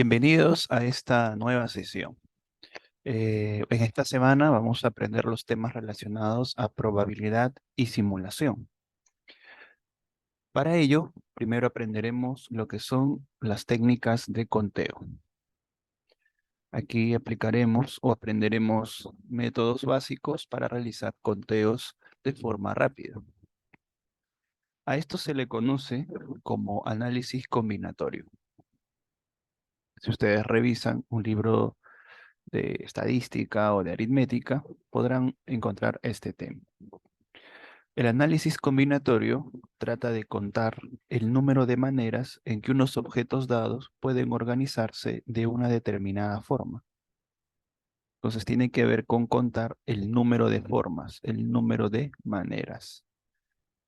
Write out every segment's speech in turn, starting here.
Bienvenidos a esta nueva sesión. En esta semana vamos a aprender los temas relacionados a probabilidad y simulación. Para ello, primero aprenderemos lo que son las técnicas de conteo. Aquí aplicaremos o aprenderemos métodos básicos para realizar conteos de forma rápida. A esto se le conoce como análisis combinatorio. Si ustedes revisan un libro de estadística o de aritmética, podrán encontrar este tema. El análisis combinatorio trata de contar el número de maneras en que unos objetos dados pueden organizarse de una determinada forma. Entonces tiene que ver con contar el número de formas, el número de maneras,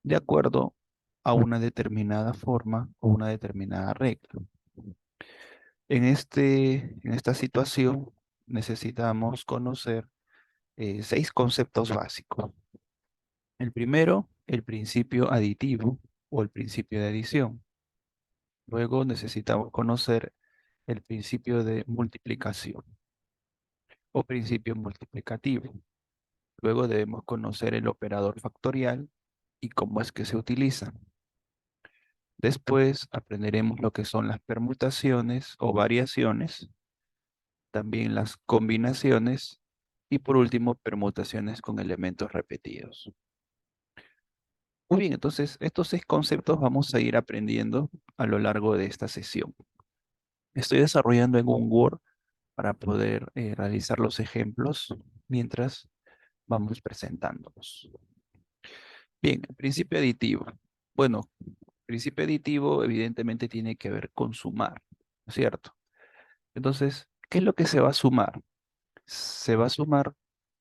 de acuerdo a una determinada forma o una determinada regla. En esta situación necesitamos conocer 6 conceptos básicos. El primero, el principio aditivo o el principio de adición. Luego necesitamos conocer el principio de multiplicación o principio multiplicativo. Luego debemos conocer el operador factorial y cómo es que se utiliza. Después aprenderemos lo que son las permutaciones o variaciones, también las combinaciones y por último permutaciones con elementos repetidos. Muy bien, entonces estos 6 conceptos vamos a ir aprendiendo a lo largo de esta sesión. Estoy desarrollando en un Word para poder realizar los ejemplos mientras vamos presentándolos. Bien, el principio aditivo. Bueno, principio aditivo evidentemente tiene que ver con sumar, ¿no es cierto? Entonces, ¿qué es lo que se va a sumar? Se va a sumar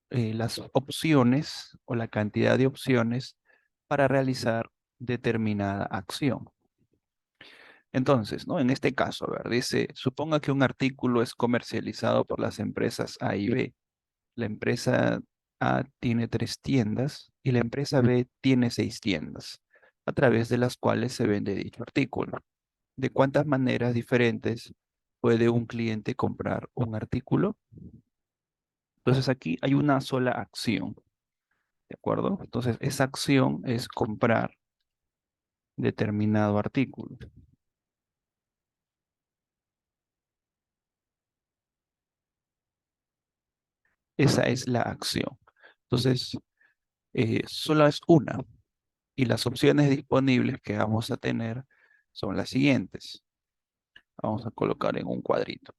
las opciones o la cantidad de opciones para realizar determinada acción. Entonces, ¿no? En este caso, a ver, dice, suponga que un artículo es comercializado por las empresas A y B. La empresa A tiene 3 tiendas y la empresa B tiene 6 tiendas, a través de las cuales se vende dicho artículo. ¿De cuántas maneras diferentes puede un cliente comprar un artículo? Entonces aquí hay una sola acción, ¿de acuerdo? Entonces esa acción es comprar determinado artículo. Esa es la acción. Entonces, solo es una. Y las opciones disponibles que vamos a tener son las siguientes. Vamos a colocar en un cuadrito.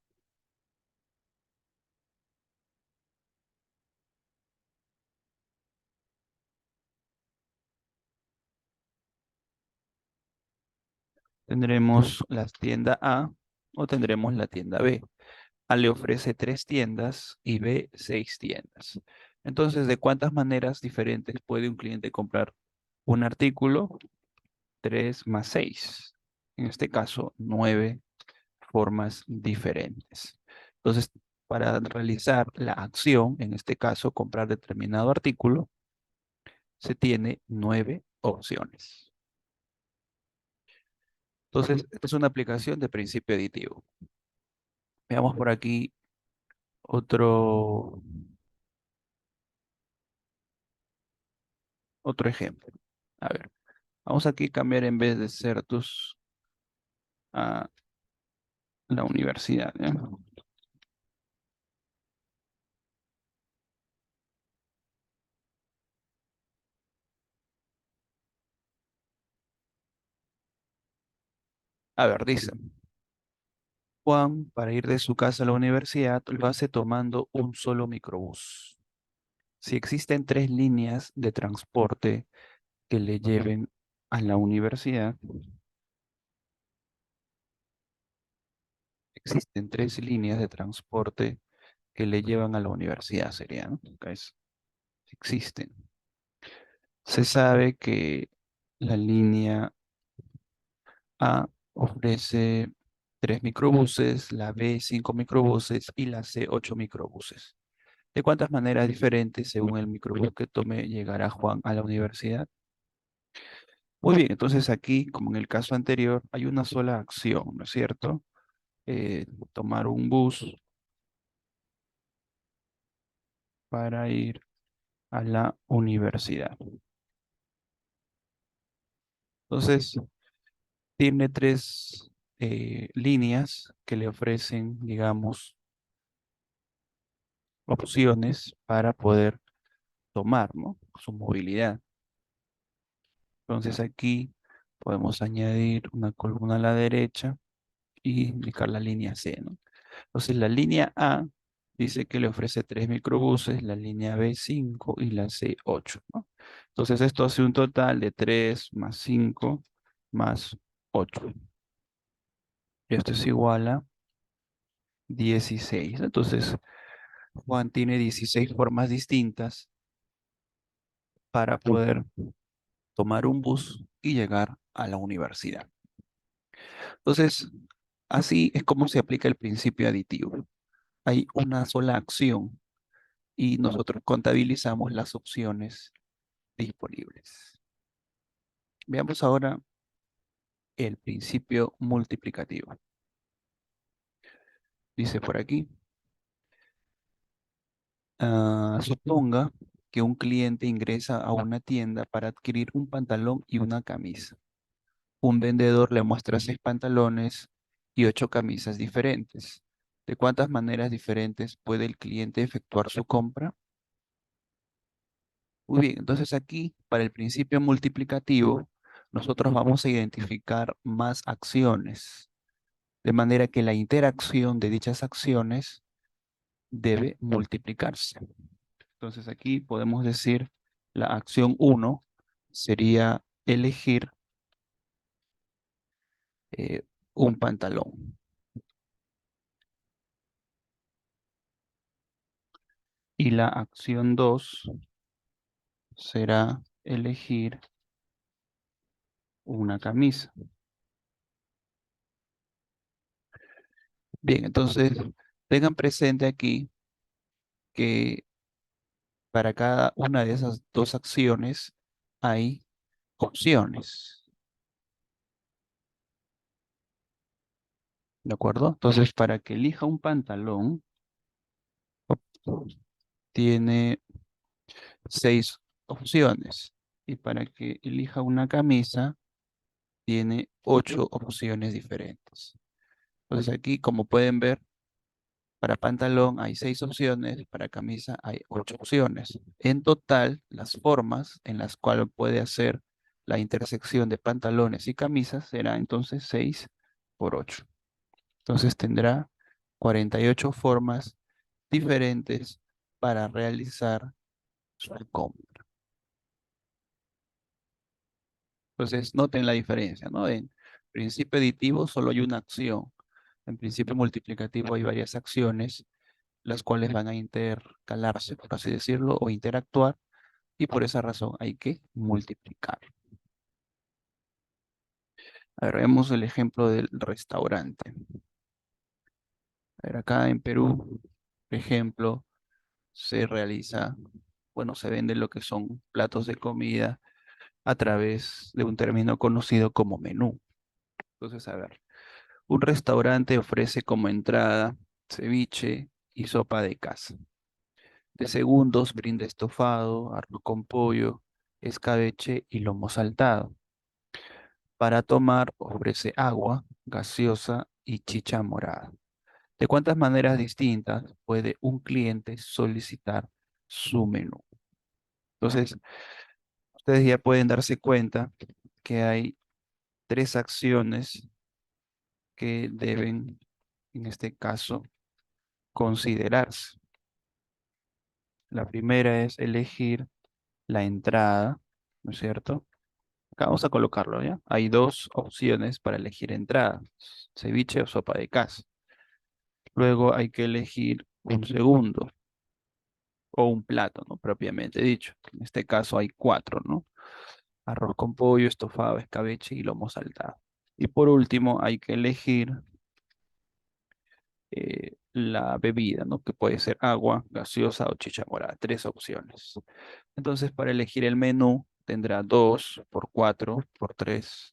Tendremos la tienda A o tendremos la tienda B. A le ofrece 3 tiendas y B 6 tiendas. Entonces, ¿de cuántas maneras diferentes puede un cliente comprar un artículo? 3 más 6. En este caso, 9 formas diferentes. Entonces, para realizar la acción, en este caso, comprar determinado artículo, se tiene 9 opciones. Entonces, esta es una aplicación de principio aditivo. Veamos por aquí otro, otro ejemplo. A ver, vamos aquí a cambiar en vez de Certus a la universidad, ¿ya? A ver, dice, Juan, para ir de su casa a la universidad, lo hace tomando un solo microbús. Si existen 3 líneas de transporte que le lleven a la universidad, existen 3 líneas de transporte que le llevan a la universidad, serían, ¿no? Existen. Se sabe que la línea A ofrece 3 microbuses, la B 5 microbuses y la C 8 microbuses. ¿De cuántas maneras diferentes, según el microbús que tome, llegará Juan a la universidad? Muy bien, entonces aquí, como en el caso anterior, hay una sola acción, ¿no es cierto? tomar un bus para ir a la universidad. Entonces, tiene tres líneas que le ofrecen, digamos, opciones para poder tomar, ¿no? Su movilidad. Entonces aquí podemos añadir una columna a la derecha y indicar la línea C, ¿no? Entonces la línea A dice que le ofrece 3 microbuses, la línea B 5 y la C 8, ¿no? Entonces esto hace un total de 3 más 5 más 8. Esto es igual a 16. Entonces Juan tiene 16 formas distintas para poder tomar un bus y llegar a la universidad. Entonces, así es como se aplica el principio aditivo. Hay una sola acción y nosotros contabilizamos las opciones disponibles. Veamos ahora el principio multiplicativo. Dice por aquí, suponga que un cliente ingresa a una tienda para adquirir un pantalón y una camisa. Un vendedor le muestra 6 pantalones y 8 camisas diferentes. ¿De cuántas maneras diferentes puede el cliente efectuar su compra? Muy bien, entonces aquí, para el principio multiplicativo, nosotros vamos a identificar más acciones, de manera que la interacción de dichas acciones debe multiplicarse. Entonces aquí podemos decir la acción uno sería elegir eh, un pantalón. Y la acción 2 será elegir una camisa. Bien, entonces tengan presente aquí que para cada una de esas dos acciones hay opciones, ¿de acuerdo? Entonces, para que elija un pantalón, tiene 6 opciones. Y para que elija una camisa, tiene 8 opciones diferentes. Entonces, aquí, como pueden ver, para pantalón hay 6 opciones, para camisa hay 8 opciones. En total, las formas en las cuales puede hacer la intersección de pantalones y camisas será entonces 6 por 8. Entonces tendrá 48 formas diferentes para realizar su compra. Entonces noten la diferencia, ¿no? En principio aditivo solo hay una acción. En principio multiplicativo hay varias acciones, las cuales van a intercalarse, por así decirlo, o interactuar, y por esa razón hay que multiplicar. A ver, vemos el ejemplo del restaurante. A ver, acá en Perú, por ejemplo, se realiza, bueno, se vende lo que son platos de comida a través de un término conocido como menú. Entonces, a ver, un restaurante ofrece como entrada ceviche y sopa de casa. De segundos brinda estofado, arroz con pollo, escabeche y lomo saltado. Para tomar ofrece agua, gaseosa y chicha morada. ¿De cuántas maneras distintas puede un cliente solicitar su menú? Entonces, ustedes ya pueden darse cuenta que hay 3 acciones que deben, en este caso, considerarse. La primera es elegir la entrada, ¿no es cierto? Acá vamos a colocarlo, ¿ya? Hay 2 opciones para elegir entrada, ceviche o sopa de casa. Luego hay que elegir un segundo o un plato, ¿no? Propiamente dicho. En este caso hay 4, ¿no? Arroz con pollo, estofado, escabeche y lomo saltado. Y por último hay que elegir la bebida, ¿no? Que puede ser agua, gaseosa o chicha morada. 3 opciones. Entonces, para elegir el menú, tendrá 2 por 4 por 3.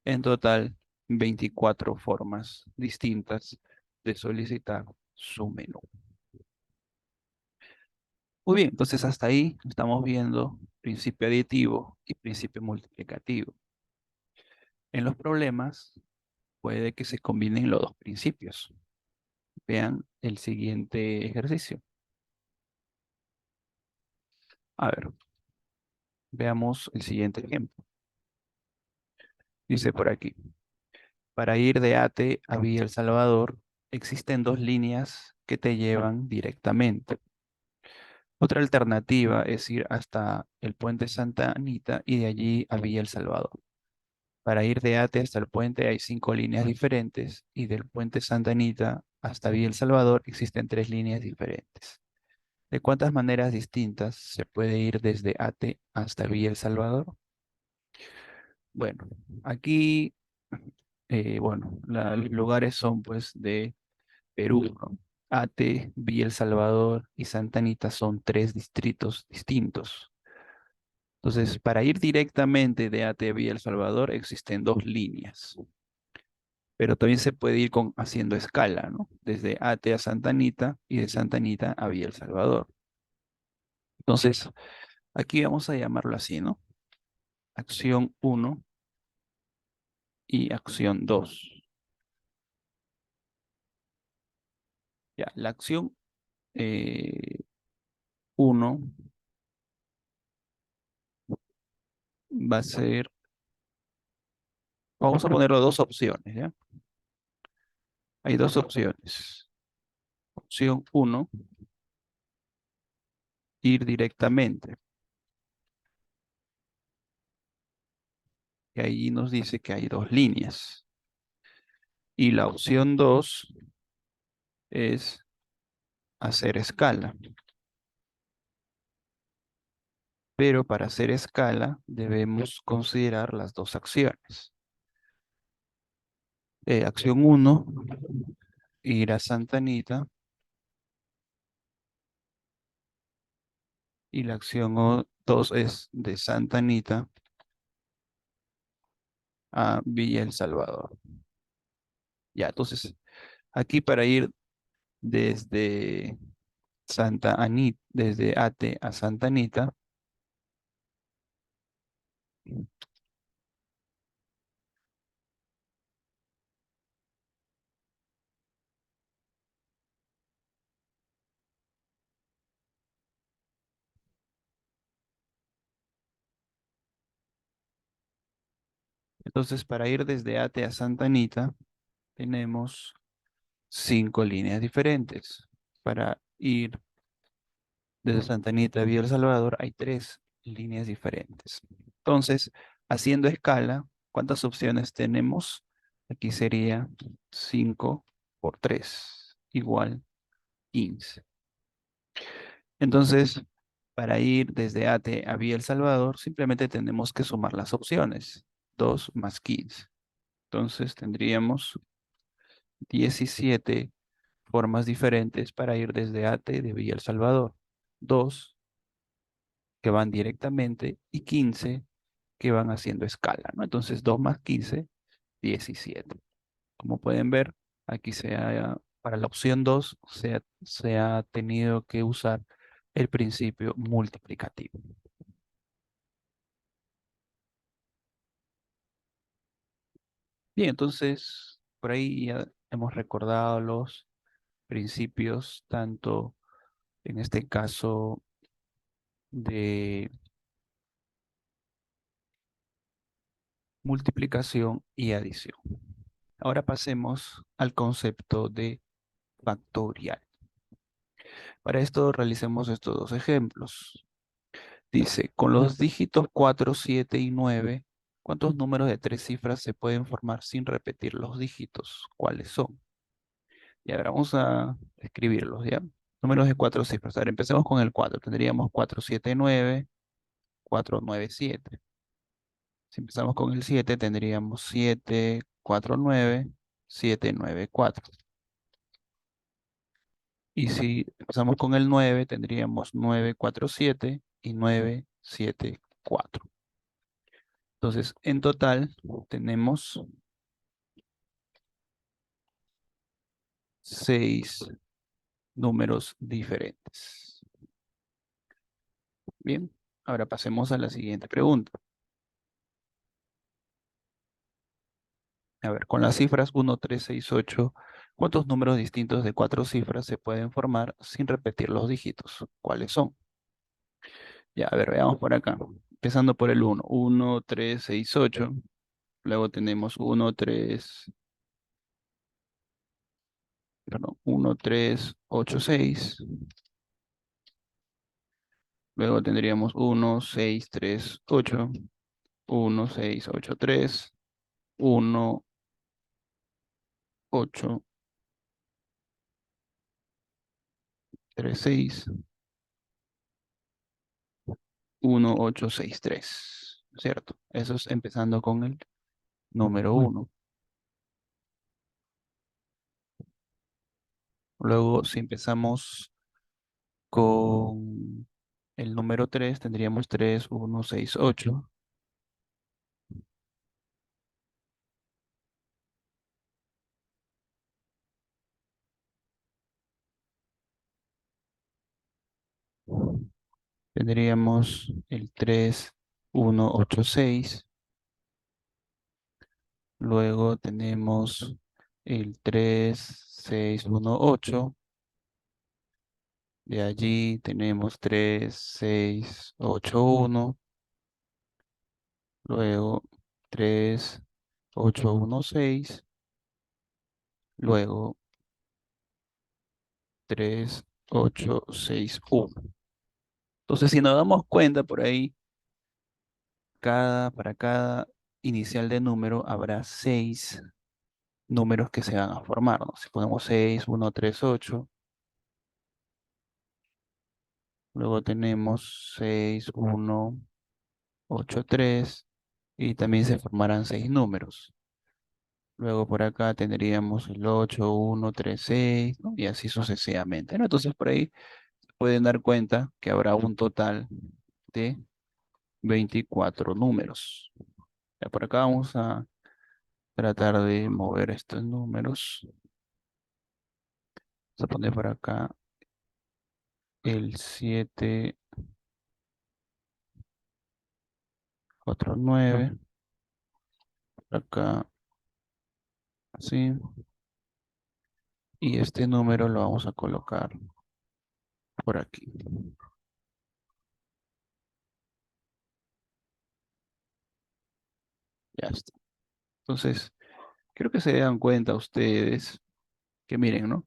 En total, 24 formas distintas de solicitar su menú. Muy bien, entonces hasta ahí estamos viendo principio aditivo y principio multiplicativo. En los problemas puede que se combinen los dos principios. Vean el siguiente ejercicio. A ver, veamos el siguiente ejemplo. Dice por aquí, para ir de Ate a Villa El Salvador, existen dos líneas que te llevan directamente. Otra alternativa es ir hasta el puente Santa Anita y de allí a Villa El Salvador. Para ir de Ate hasta el puente hay 5 líneas diferentes y del puente Santa Anita hasta Villa El Salvador existen 3 líneas diferentes. ¿De cuántas maneras distintas se puede ir desde Ate hasta Villa El Salvador? Bueno, aquí, bueno, los lugares son pues de Perú, ¿no? Ate, Villa El Salvador y Santa Anita son 3 distritos distintos. Entonces, para ir directamente de Ate a Villa El Salvador existen 2 líneas, pero también se puede ir haciendo escala, ¿no? Desde Ate a Santa Anita y de Santa Anita a Villa El Salvador. Entonces, aquí vamos a llamarlo así, ¿no? Acción uno y acción 2. Ya, la acción 1 va a ser, vamos a ponerlo dos opciones, ¿ya? Hay dos opciones. Opción uno, ir directamente. Y ahí nos dice que hay 2 líneas. Y la opción 2 es hacer escala. Pero para hacer escala debemos considerar las dos acciones. Acción uno, ir a Santa Anita. Y la acción 2 es de Santa Anita a Villa El Salvador. Ya, entonces, aquí para ir desde Santa Anita, desde Ate a Santa Anita, entonces para ir desde Ate a Santa Anita, tenemos 5 líneas diferentes. Para ir desde Santa Anita a Villa El Salvador, hay 3 líneas diferentes. Entonces, haciendo escala, ¿cuántas opciones tenemos? Aquí sería 5 por 3 igual 15. Entonces, para ir desde Ate a Villa El Salvador, simplemente tenemos que sumar las opciones. 2 más 15. Entonces, tendríamos 17 formas diferentes para ir desde Ate de Villa El Salvador. 2 que van directamente y 15 que van haciendo escala, ¿no? Entonces, 2 más 15, 17. Como pueden ver, aquí para la opción 2 se ha tenido que usar el principio multiplicativo. Bien, entonces por ahí ya hemos recordado los principios, tanto en este caso de multiplicación y adición. Ahora pasemos al concepto de factorial. Para esto realicemos estos dos ejemplos. Dice, con los dígitos 4, 7 y 9, ¿cuántos números de 3 cifras se pueden formar sin repetir los dígitos? ¿Cuáles son? Y ahora vamos a escribirlos, ¿ya? Números de 4 cifras. A ver, empecemos con el 4. Tendríamos 4, 7, 9, 4, 9, 7. Si empezamos con el 7, tendríamos 7, 4, 9, 7, 9, 4. Y si empezamos con el 9, tendríamos 9, 4, 7 y 9, 7, 4. Entonces, en total tenemos 6 números diferentes. Bien, ahora pasemos a la siguiente pregunta. A ver, con las cifras 1, 3, 6, 8, ¿cuántos números distintos de 4 cifras se pueden formar sin repetir los dígitos? ¿Cuáles son? Ya, a ver, veamos por acá. Empezando por el 1. 1, 3, 6, 8. Luego tenemos 1, 3, perdón, 1, 3, 8, 6. Luego tendríamos 1, 6, 3, 8. 1, 6, 8, 3. 1, 8, 3, 6. 1, 8, 6, 3. ¿Cierto? Eso es empezando con el número 1. Luego, si empezamos con el número 3, tendríamos 3, 1, 6, 8. Tendríamos el 3, 1, 8, 6. Luego tenemos el 3, 6, 1, 8. De allí tenemos 3, 6, 8, 1. Luego 3, 8, 1, 6. Luego 3, 8, 6, 1. Entonces, si nos damos cuenta por ahí, para cada inicial de número habrá 6 números que se van a formar, ¿no? Si ponemos 6, 1, 3, 8, luego tenemos 6, 1, 8, 3, y también se formarán 6 números. Luego por acá tendríamos el 8, 1, 3, 6, ¿no? Y así sucesivamente, ¿no? Entonces por ahí pueden dar cuenta que habrá un total de 24 números. Ya por acá vamos a tratar de mover estos números. Vamos a poner por acá el 7, 4, 9. Por acá, así. Y este número lo vamos a colocar por aquí. Ya está. Entonces, creo que se dan cuenta ustedes que miren, ¿no?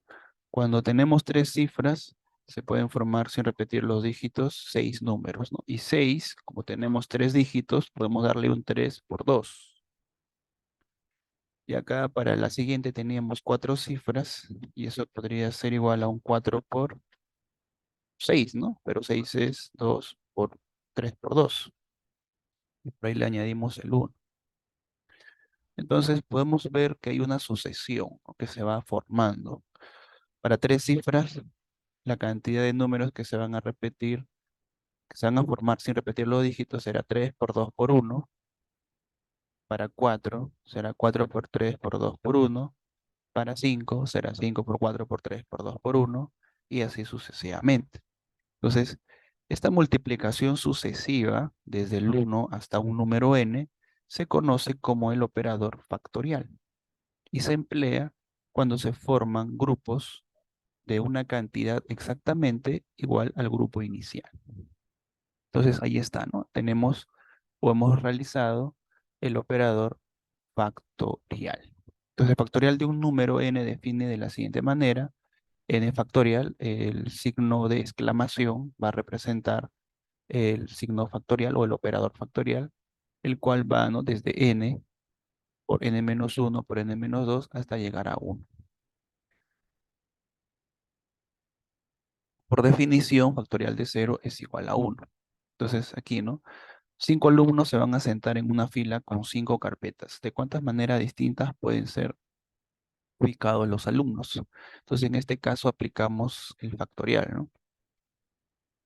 Cuando tenemos 3 cifras, se pueden formar sin repetir los dígitos 6 números, ¿no? Y 6, como tenemos 3 dígitos, podemos darle un 3 por 2. Y acá para la siguiente teníamos 4 cifras y eso podría ser igual a un 4 por 6, ¿no? Pero 6 es 2 por 3 por 2. Y por ahí le añadimos el 1. Entonces podemos ver que hay una sucesión, ¿no?, que se va formando. Para 3 cifras, la cantidad de números que se van a repetir, que se van a formar sin repetir los dígitos, será 3 por 2 por 1. Para 4 será 4 por 3 por 2 por 1. Para 5 será 5 por 4 por 3 por 2 por 1. Y así sucesivamente. Entonces, esta multiplicación sucesiva desde el 1 hasta un número n se conoce como el operador factorial y se emplea cuando se forman grupos de una cantidad exactamente igual al grupo inicial. Entonces ahí está, ¿no? Tenemos o hemos realizado el operador factorial. Entonces, el factorial de un número n define de la siguiente manera: n factorial, el signo de exclamación va a representar el signo factorial o el operador factorial, el cual va, ¿no?, desde n por n-1 por n-2 hasta llegar a 1. Por definición, factorial de 0 es igual a 1. Entonces, aquí, ¿no? 5 alumnos se van a sentar en una fila con 5 carpetas. ¿De cuántas maneras distintas pueden ser ubicados los alumnos? Entonces, en este caso aplicamos el factorial, ¿no?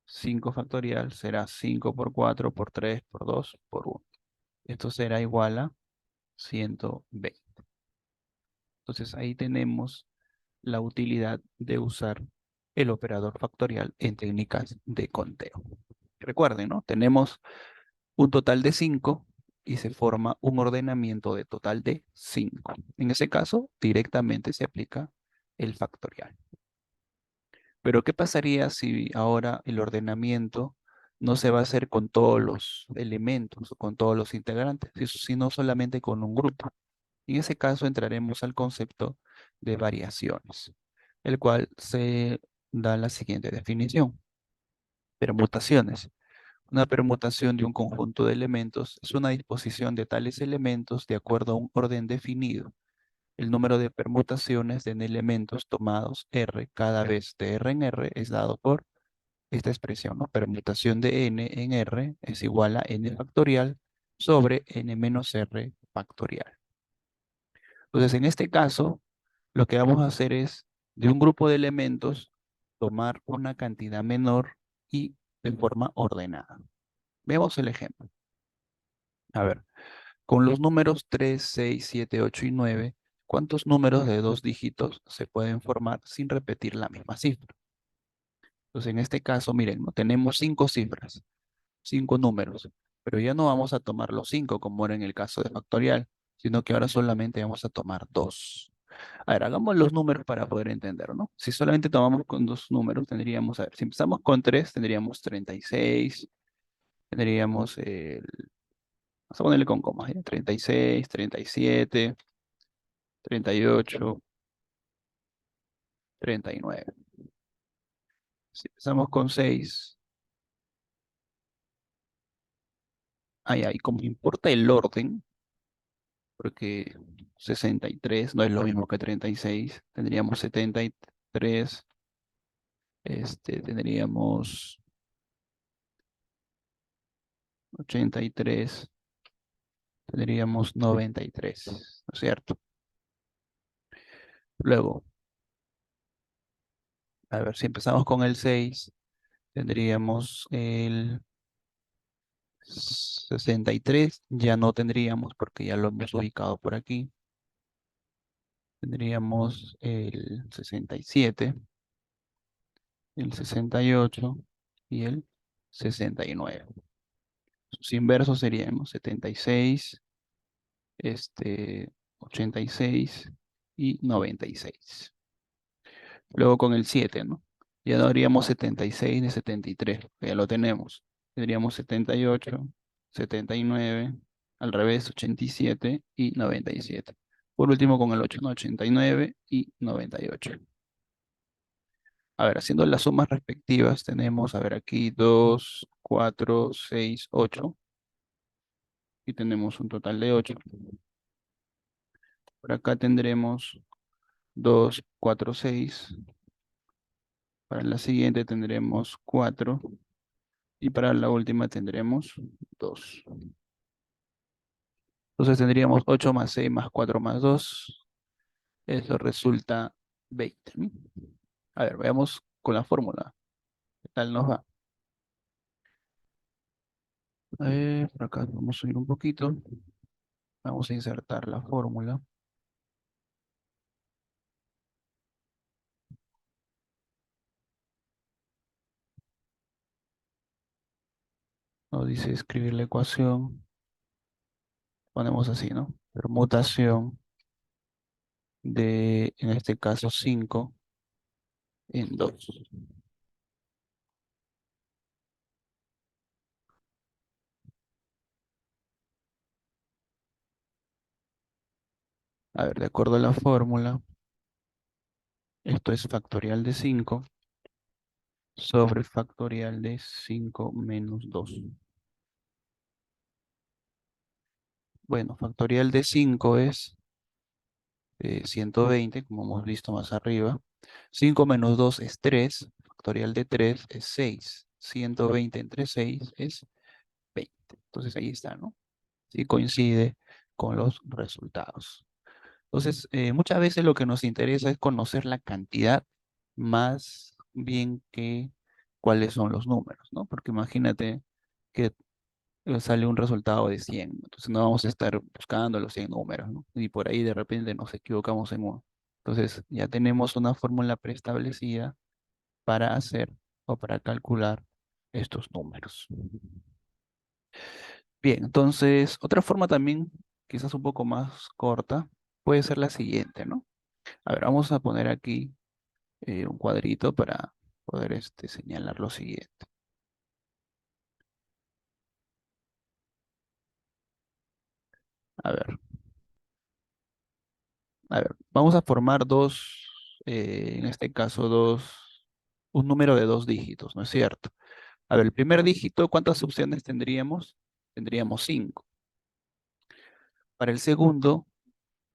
5 factorial será 5 por 4 por 3 por 2 por 1. Esto será igual a 120. Entonces, ahí tenemos la utilidad de usar el operador factorial en técnicas de conteo. Recuerden, ¿no? Tenemos un total de 5 y se forma un ordenamiento de total de 5. En ese caso, directamente se aplica el factorial. Pero ¿qué pasaría si ahora el ordenamiento no se va a hacer con todos los elementos o con todos los integrantes, sino solamente con un grupo? En ese caso entraremos al concepto de variaciones, el cual se da la siguiente definición. Permutaciones. Una permutación de un conjunto de elementos es una disposición de tales elementos de acuerdo a un orden definido. El número de permutaciones de elementos tomados R cada vez de R en R es dado por esta expresión, ¿no? Permutación de n en R es igual a n factorial sobre n menos R factorial. Entonces, en este caso, lo que vamos a hacer es, de un grupo de elementos, tomar una cantidad menor y de forma ordenada. Veamos el ejemplo. A ver, con los números 3, 6, 7, 8 y 9, ¿cuántos números de dos dígitos se pueden formar sin repetir la misma cifra? Entonces, en este caso, miren, ¿no? Tenemos 5 cifras, 5 números, pero ya no vamos a tomar los 5 como era en el caso de factorial, sino que ahora solamente vamos a tomar 2. A ver, hagamos los números para poder entender, ¿no? Si solamente tomamos con 2 números, tendríamos, a ver, si empezamos con 3, tendríamos 36, tendríamos vamos a ponerle con comas, ¿ya? 36, 37, 38, 39. Si empezamos con 6, ay, como importa el orden, porque 63 no es lo mismo que 36, tendríamos 73, tendríamos 83, tendríamos 93, ¿no es cierto? Luego, a ver, si empezamos con el 6, tendríamos el 63, ya no tendríamos porque ya lo hemos ubicado por aquí. Tendríamos el 67, el 68 y el 69. Sus inversos serían, ¿no? 76, 86 y 96. Luego con el 7, ¿no? Ya no haríamos 76 ni 73, que ya lo tenemos. Tendríamos 78, 79, al revés, 87 y 97. Por último con el 8, ¿no? 89 y 98. A ver, haciendo las sumas respectivas, tenemos, a ver, aquí 2, 4, 6, 8. Y tenemos un total de 8. Por acá tendremos 2, 4, 6. Para la siguiente tendremos 4. Y para la última tendremos 2. Entonces tendríamos 8 más 6 más 4 más 2. Eso resulta 20. ¿No? A ver, veamos con la fórmula. ¿Qué tal nos va? A ver, por acá vamos a subir un poquito. Vamos a insertar la fórmula. Nos dice escribir la ecuación. Ponemos así, ¿no? Permutación de, en este caso, 5 en 2. A ver, de acuerdo a la fórmula, esto es factorial de 5 sobre factorial de 5 menos 2. Bueno, factorial de 5 es 120, como hemos visto más arriba. 5 menos 2 es 3. Factorial de 3 es 6. 120 entre 6 es 20. Entonces ahí está, ¿no? Sí coincide con los resultados. Entonces, muchas veces lo que nos interesa es conocer la cantidad más bien que cuáles son los números, ¿no? Porque imagínate que sale un resultado de 100, entonces no vamos a estar buscando los 100 números, ¿no? Y por ahí de repente nos equivocamos en uno. Entonces ya tenemos una fórmula preestablecida para hacer o para calcular estos números. Bien, entonces otra forma también, quizás un poco más corta, puede ser la siguiente, ¿no? A ver, vamos a poner aquí un cuadrito para poder señalar lo siguiente. A ver, vamos a formar en este caso un número de dos dígitos, ¿no es cierto? A ver, el primer dígito, ¿cuántas opciones tendríamos? Tendríamos 5. Para el segundo,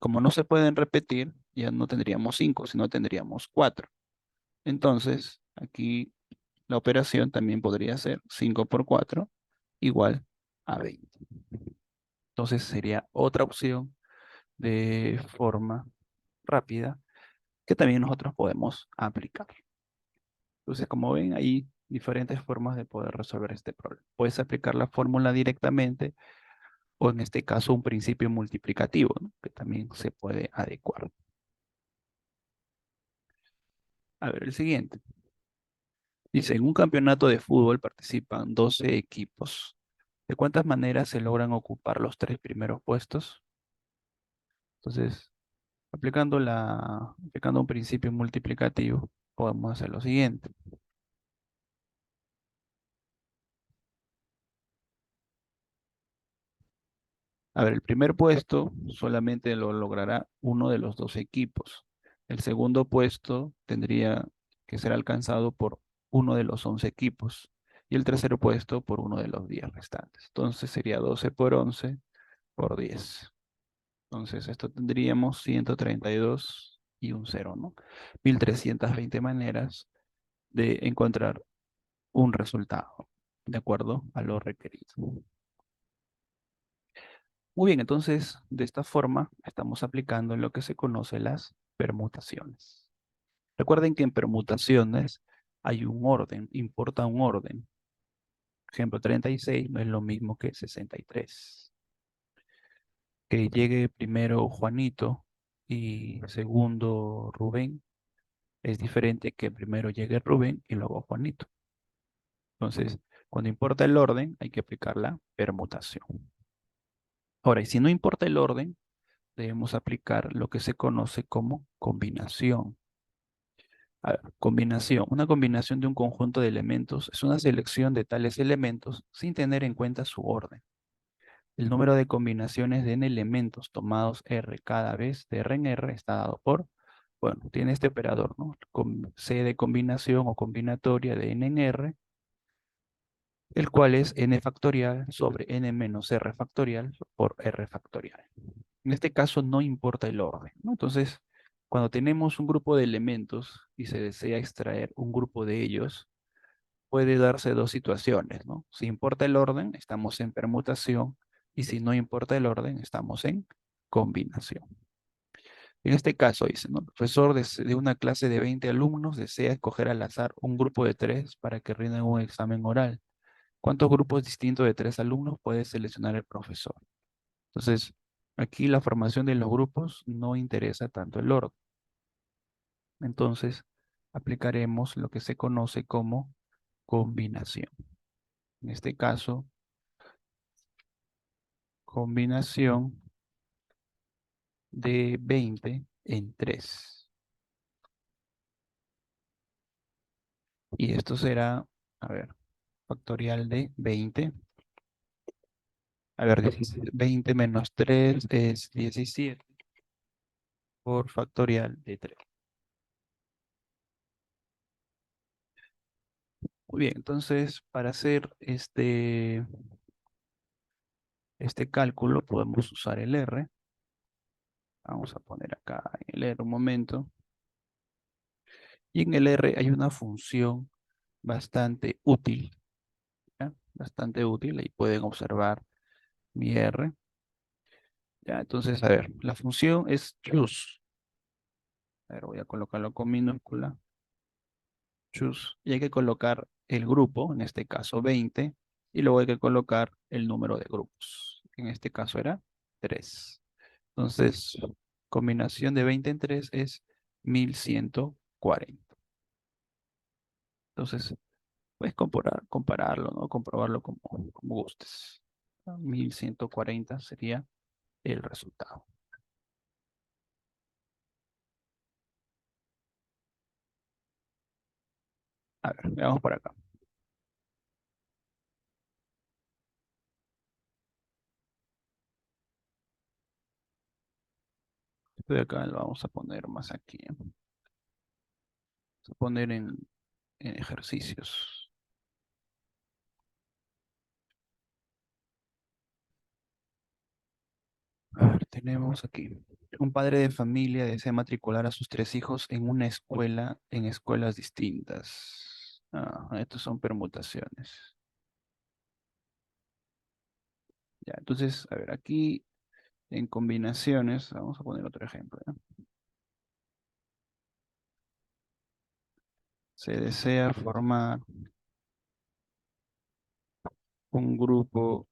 como no se pueden repetir, ya no tendríamos 5, sino tendríamos 4. Entonces, aquí la operación también podría ser 5 por 4 igual a 20. Entonces sería otra opción de forma rápida que también nosotros podemos aplicar. Entonces, como ven, hay diferentes formas de poder resolver este problema. Puedes aplicar la fórmula directamente o en este caso un principio multiplicativo, ¿no? Que también se puede adecuar. A ver, el siguiente. Dice, en un campeonato de fútbol participan 12 equipos. ¿De cuántas maneras se logran ocupar los tres primeros puestos? Entonces, aplicando un principio multiplicativo, podemos hacer lo siguiente. A ver, el primer puesto solamente lo logrará uno de los dos equipos. El segundo puesto tendría que ser alcanzado por uno de los 11 equipos. Y el tercer puesto por uno de los 10 restantes. Entonces sería 12 por 11 por 10. Entonces esto tendríamos 132 y un cero, ¿no? 1320 maneras de encontrar un resultado, de acuerdo a lo requerido. Muy bien, entonces de esta forma estamos aplicando lo que se conoce las permutaciones. Recuerden que en permutaciones hay un orden, importa un orden. Por ejemplo, 36 no es lo mismo que 63. Que llegue primero Juanito y segundo Rubén es diferente que primero llegue Rubén y luego Juanito. Entonces, cuando importa el orden, hay que aplicar la permutación. Ahora, y si no importa el orden, debemos aplicar lo que se conoce como combinación. A ver, combinación. Una combinación de un conjunto de elementos es una selección de tales elementos sin tener en cuenta su orden. El número de combinaciones de n elementos tomados R cada vez de R en R está dado por, bueno, tiene este operador, ¿no? C de combinación o combinatoria de n en R, el cual es n factorial sobre n menos r factorial por r factorial. En este caso no importa el orden, ¿no? Entonces, cuando tenemos un grupo de elementos y se desea extraer un grupo de ellos, puede darse dos situaciones, ¿no? Si importa el orden, estamos en permutación, y si no importa el orden, estamos en combinación. En este caso, dice, ¿no? El profesor de una clase de 20 alumnos desea escoger al azar un grupo de 3 para que rindan un examen oral. ¿Cuántos grupos distintos de 3 alumnos puede seleccionar el profesor? Entonces, aquí la formación de los grupos no interesa tanto el orden. Entonces, aplicaremos lo que se conoce como combinación. En este caso, combinación de 20 en 3. Y esto será, a ver, factorial de 20. A ver, 20 menos 3 es 17 por factorial de 3. Muy bien, entonces para hacer este cálculo podemos usar el R. Vamos a poner acá el R un momento. Y en el R hay una función bastante útil, ¿ya? Bastante útil, ahí pueden observar mi R. Ya, entonces, a ver, la función es choose. A ver, voy a colocarlo con minúscula. Choose. Y hay que colocar el grupo, en este caso 20, y luego hay que colocar el número de grupos. En este caso era 3. Entonces, combinación de 20 en 3 es 1140. Entonces, puedes compararlo, ¿no? Comprobarlo como gustes. 1140 sería el resultado. A ver, veamos por acá. Esto de acá lo vamos a poner más aquí. Vamos a poner en ejercicios. A ver, tenemos aquí. Un padre de familia desea matricular a sus tres hijos en una escuela, en escuelas distintas. Ah, estos son permutaciones. Ya, entonces, a ver, aquí en combinaciones, vamos a poner otro ejemplo, ¿ya? Se desea formar un grupo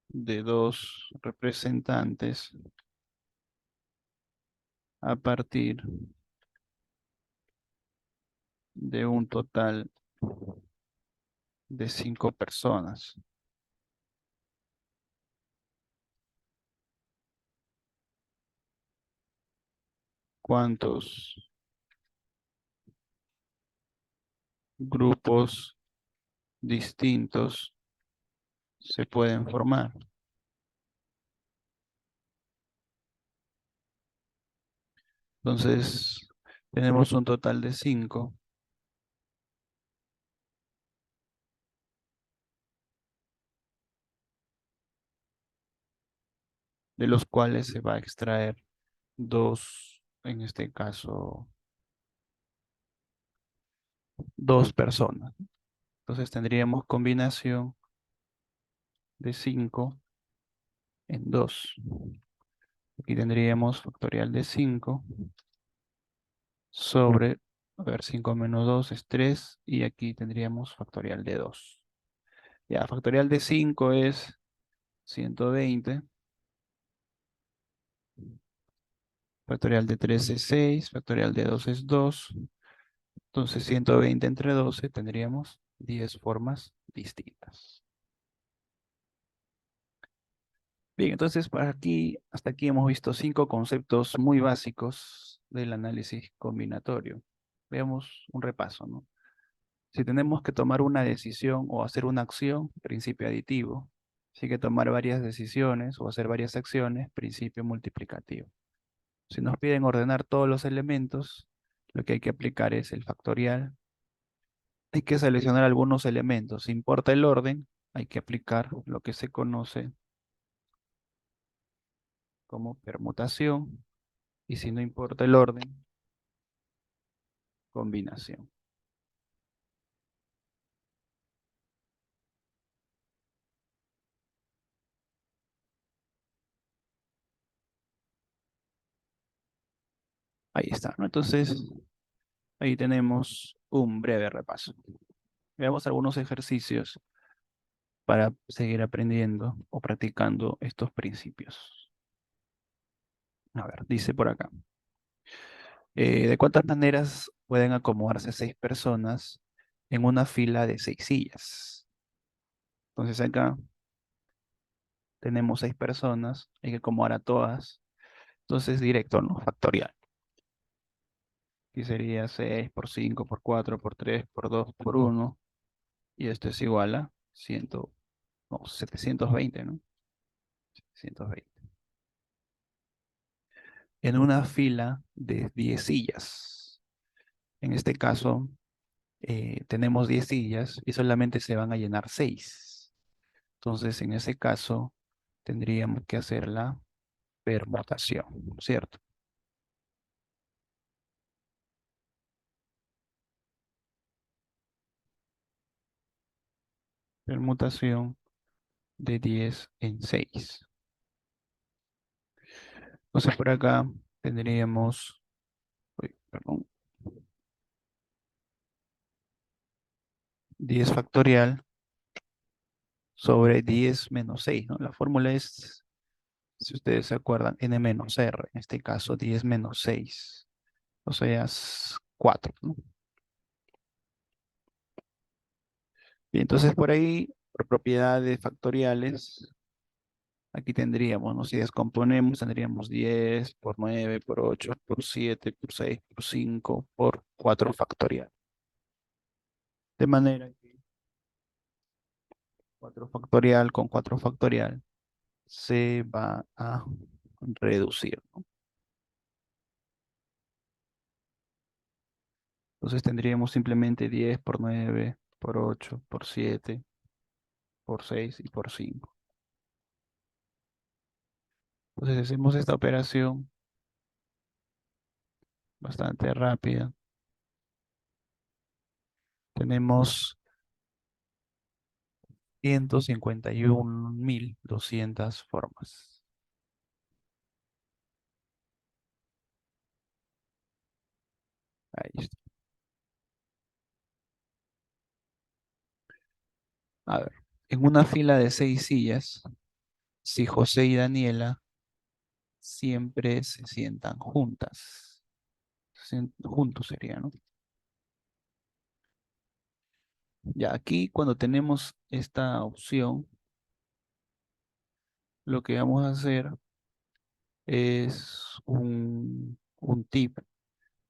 de dos representantes a partir de un total de 5 personas. ¿Cuántos grupos distintos se pueden formar? Entonces, tenemos un total de 5, de los cuales se va a extraer dos, en este caso, dos personas. Entonces tendríamos combinación de 5 en 2. Aquí tendríamos factorial de 5 sobre, a ver, 5 menos 2 es 3 y aquí tendríamos factorial de 2. Ya, factorial de 5 es 120, factorial de 3 es 6, factorial de 2 es 2. Entonces 120 entre 12 tendríamos 10 formas distintas. Bien, entonces para aquí, hasta aquí hemos visto 5 conceptos muy básicos del análisis combinatorio. Veamos un repaso, ¿no? Si tenemos que tomar una decisión o hacer una acción, principio aditivo. Si hay que tomar varias decisiones o hacer varias acciones, principio multiplicativo. Si nos piden ordenar todos los elementos, lo que hay que aplicar es el factorial. Hay que seleccionar algunos elementos. Si importa el orden, hay que aplicar lo que se conoce como permutación. Y si no importa el orden, combinación. Ahí está, ¿no? Entonces, ahí tenemos un breve repaso. Veamos algunos ejercicios para seguir aprendiendo o practicando estos principios. A ver, dice por acá. ¿De cuántas maneras pueden acomodarse 6 personas en una fila de 6 sillas? Entonces acá tenemos 6 personas, hay que acomodar a todas. Entonces directo, ¿no? Factorial. Aquí sería 6 por 5 por 4 por 3 por 2 por 1. Y esto es igual a 100, no, 720, ¿no? 720. En una fila de 10 sillas. En este caso, tenemos 10 sillas y solamente se van a llenar 6. Entonces, en ese caso, tendríamos que hacer la permutación, ¿cierto? Permutación de 10 en 6. Entonces, por acá tendríamos, uy, perdón, 10 factorial sobre 10 menos 6, ¿no? La fórmula es, si ustedes se acuerdan, n menos r, en este caso 10 menos 6. O sea, 4, ¿no? Y entonces por ahí, por propiedades factoriales, aquí tendríamos, ¿no? Si descomponemos, tendríamos 10 por 9 por 8 por 7 por 6 por 5 por 4 factorial. De manera que 4 factorial con 4 factorial se va a reducir, ¿no? Entonces tendríamos simplemente 10 por 9 por 8 por 7 por 6 y por 5. Entonces hacemos esta operación bastante rápida. Tenemos 151.200 formas. Ahí está. A ver, en una fila de 6 sillas, si José y Daniela siempre se sientan juntas, juntos sería, ¿no? Ya aquí cuando tenemos esta opción, lo que vamos a hacer es un tip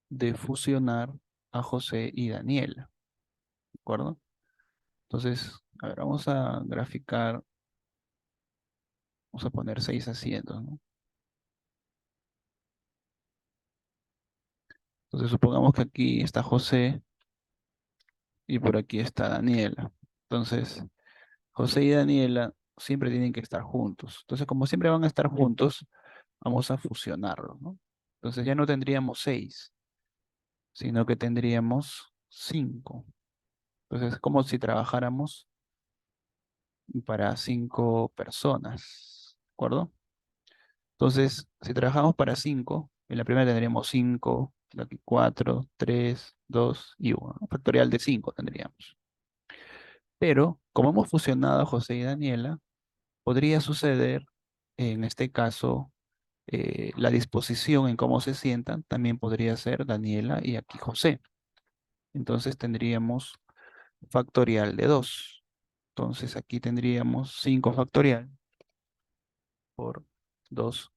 de fusionar a José y Daniela, ¿de acuerdo? Entonces, a ver, vamos a graficar, vamos a poner 6 asientos, ¿no? Entonces, supongamos que aquí está José y por aquí está Daniela. Entonces, José y Daniela siempre tienen que estar juntos. Entonces, como siempre van a estar juntos, vamos a fusionarlos, ¿no? Entonces ya no tendríamos 6, sino que tendríamos 5. Entonces, es como si trabajáramos para 5 personas, ¿de acuerdo? Entonces, si trabajamos para 5, en la primera tendríamos 5, aquí 4, 3, 2 y 1. Factorial de 5 tendríamos. Pero, como hemos fusionado a José y Daniela, podría suceder, en este caso, la disposición en cómo se sientan también podría ser Daniela y aquí José. Entonces tendríamos factorial de 2. Entonces aquí tendríamos 5 factorial por 2.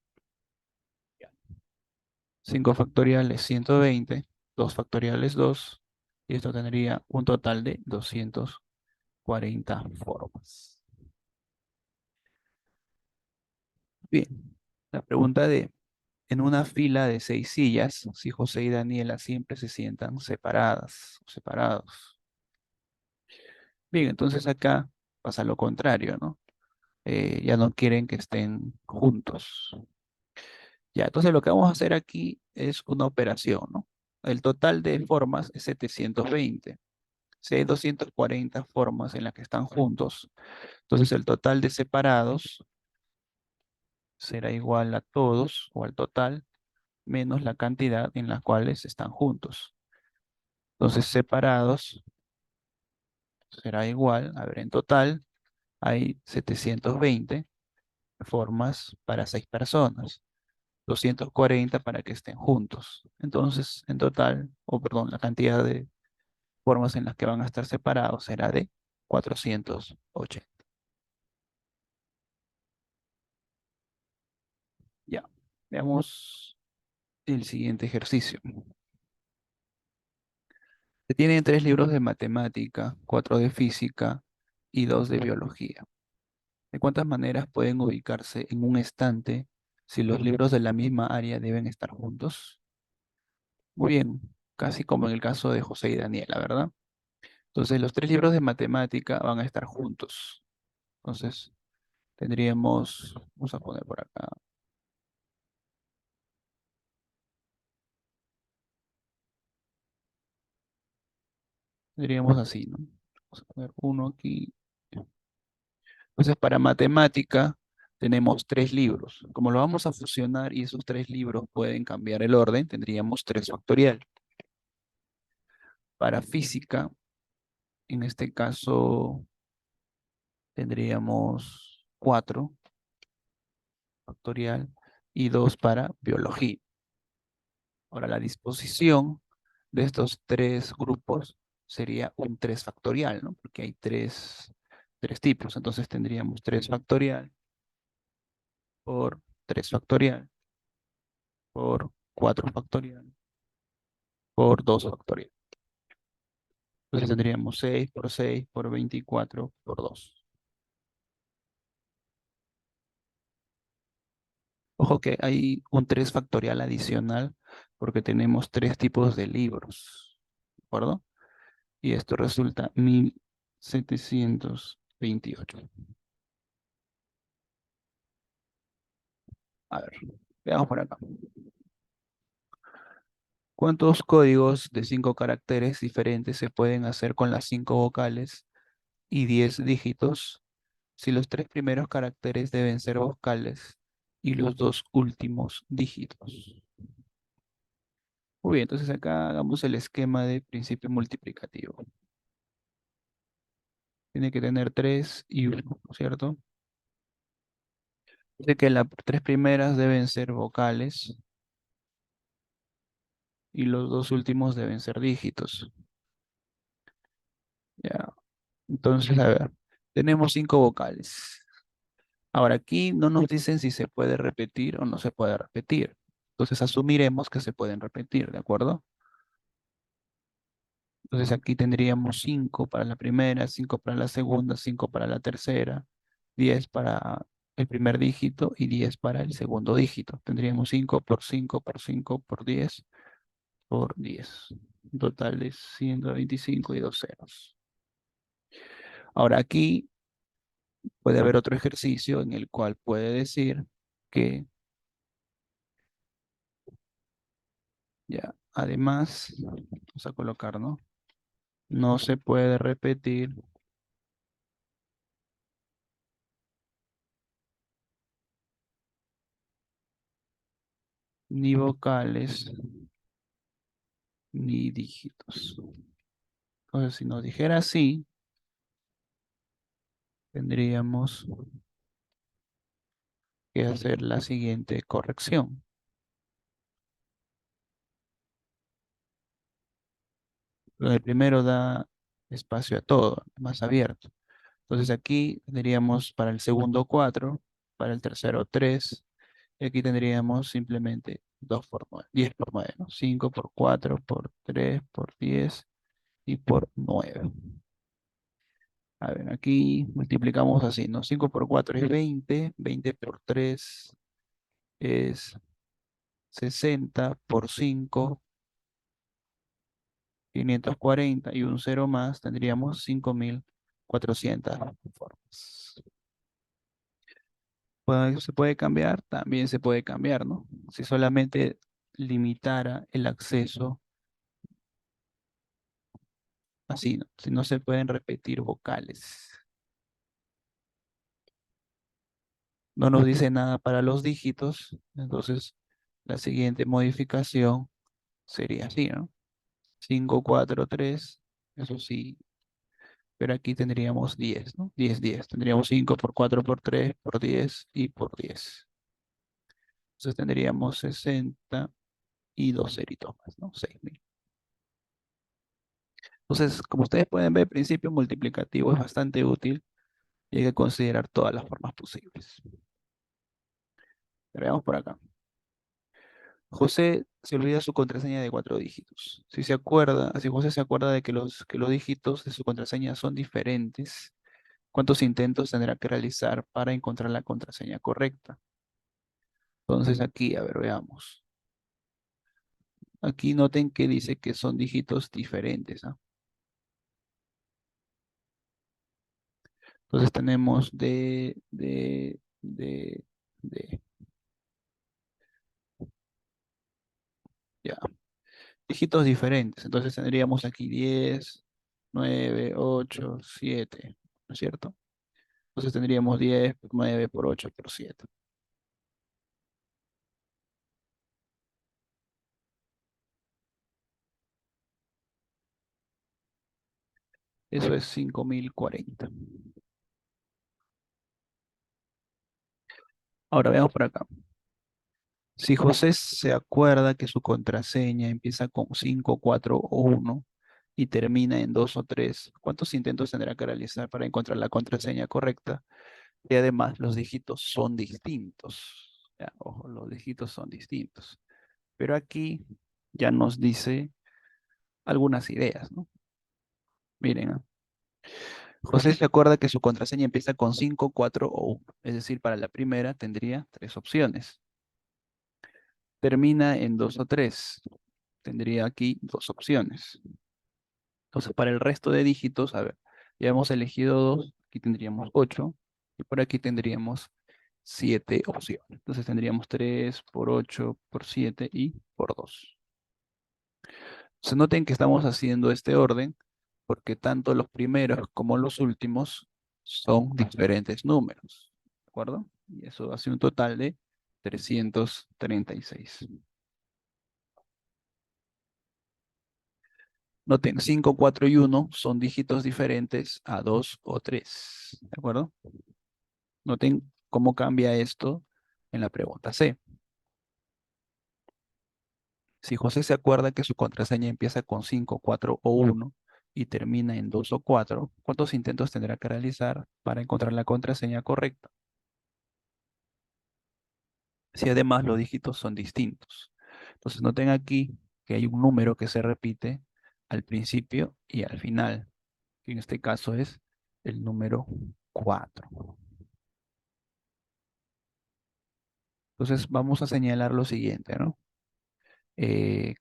5 factorial es 120, 2 factorial es 2, y esto tendría un total de 240 formas. Bien, la pregunta de, en una fila de 6 sillas, si José y Daniela siempre se sientan separadas o separados. Bien, entonces acá pasa lo contrario, ¿no? Ya no quieren que estén juntos. Ya, entonces lo que vamos a hacer aquí es una operación, ¿no? El total de formas es 720. Si hay 240 formas en las que están juntos, entonces el total de separados será igual a todos o al total menos la cantidad en las cuales están juntos. Entonces separados será igual, a ver, en total hay 720 formas para 6 personas, 240 para que estén juntos. Entonces, en total, o perdón, la cantidad de formas en las que van a estar separados será de 480. Ya, veamos el siguiente ejercicio. Se tienen 3 libros de matemática, 4 de física y 2 de biología. ¿De cuántas maneras pueden ubicarse en un estante si los libros de la misma área deben estar juntos? Muy bien, casi como en el caso de José y Daniela, ¿verdad? Entonces, los 3 libros de matemática van a estar juntos. Entonces, vamos a poner por acá, tendríamos así, ¿no? Vamos a poner uno aquí. Entonces, para matemática tenemos 3 libros. Como lo vamos a fusionar y esos 3 libros pueden cambiar el orden, tendríamos 3 factorial. Para física, en este caso, tendríamos 4 factorial y 2 para biología. Ahora, la disposición de estos tres grupos sería un 3 factorial, ¿no? Porque hay tres tipos. Entonces tendríamos 3 factorial por 3 factorial por 4 factorial por 2 factorial. Entonces tendríamos 6 por 6 por 24 por 2. Ojo que hay un 3 factorial adicional porque tenemos tres tipos de libros, ¿de acuerdo? Y esto resulta 1728. A ver, veamos por acá. ¿Cuántos códigos de 5 caracteres diferentes se pueden hacer con las 5 vocales y 10 dígitos si los tres primeros caracteres deben ser vocales y los dos últimos dígitos? Muy bien, entonces acá hagamos el esquema de principio multiplicativo. Tiene que tener 3 y 1, ¿cierto? Dice que las tres primeras deben ser vocales y los dos últimos deben ser dígitos. Ya, entonces, a ver, tenemos 5 vocales. Ahora, aquí no nos dicen si se puede repetir o no se puede repetir. Entonces, asumiremos que se pueden repetir, ¿de acuerdo? Entonces, aquí tendríamos 5 para la primera, 5 para la segunda, 5 para la tercera, 10 para el primer dígito y 10 para el segundo dígito. Tendríamos 5 por 5 por 5 por 10 por 10. Un total de 125 y dos ceros. Ahora, aquí puede haber otro ejercicio en el cual puede decir que, ya, además, vamos a colocar, ¿no? No se puede repetir ni vocales ni dígitos. Entonces, si nos dijera así, tendríamos que hacer la siguiente corrección. El primero da espacio a todo, más abierto. Entonces aquí tendríamos para el segundo 4, para el tercero 3, y aquí tendríamos simplemente 2 por 9, 10 por 9, ¿no? 5 por 4 por 3 por 10 y por 9. A ver, aquí multiplicamos así, ¿no? 5 por 4 es 20, 20 por 3 es 60, por 5, 540 y un cero más, tendríamos 5400 formas. ¿Se puede cambiar? También se puede cambiar, ¿no? Si solamente limitara el acceso así, ¿no? Si no se pueden repetir vocales. No nos dice nada para los dígitos, entonces la siguiente modificación sería así, ¿no? 5 4 3, eso sí, pero aquí tendríamos 10, ¿no? 10 10. Tendríamos 5 por 4 por 3 por 10 y por 10. Entonces tendríamos 60 y dos ceritos más, ¿no? 6000. Entonces, como ustedes pueden ver, el principio multiplicativo es bastante útil y hay que considerar todas las formas posibles. Pero veamos por acá. José se olvida su contraseña de 4 dígitos. Si José se acuerda de que los dígitos de su contraseña son diferentes, ¿cuántos intentos tendrá que realizar para encontrar la contraseña correcta? Entonces aquí, a ver, veamos. Aquí noten que dice que son dígitos diferentes, ¿ah? Entonces tenemos de, ya, dígitos diferentes. Entonces tendríamos aquí 10, 9, 8, 7, ¿no es cierto? Entonces tendríamos 10, 9 por 8 por 7. Eso es 5040. Ahora veamos por acá. Si José se acuerda que su contraseña empieza con 5, 4 o 1 y termina en 2 o 3, ¿cuántos intentos tendrá que realizar para encontrar la contraseña correcta? Y además los dígitos son distintos. Ya, ojo, los dígitos son distintos. Pero aquí ya nos dice algunas ideas, ¿no? Miren, ¿ah? José se acuerda que su contraseña empieza con 5, 4 o 1. Es decir, para la primera tendría tres opciones. Termina en 2 o 3. Tendría aquí dos opciones. Entonces, para el resto de dígitos, a ver, ya hemos elegido dos, aquí tendríamos 8 y por aquí tendríamos 7 opciones. Entonces tendríamos 3 por 8 por 7 y por 2. Se noten que estamos haciendo este orden porque tanto los primeros como los últimos son diferentes números. ¿De acuerdo? Y eso hace un total de 336. Noten, 5, 4 y 1 son dígitos diferentes a 2 o 3. ¿De acuerdo? Noten cómo cambia esto en la pregunta C. Si José se acuerda que su contraseña empieza con 5, 4 o 1 y termina en 2 o 4, ¿cuántos intentos tendrá que realizar para encontrar la contraseña correcta? Si además los dígitos son distintos. Entonces noten aquí que hay un número que se repite al principio y al final, que en este caso es el número 4. Entonces vamos a señalar lo siguiente, ¿no?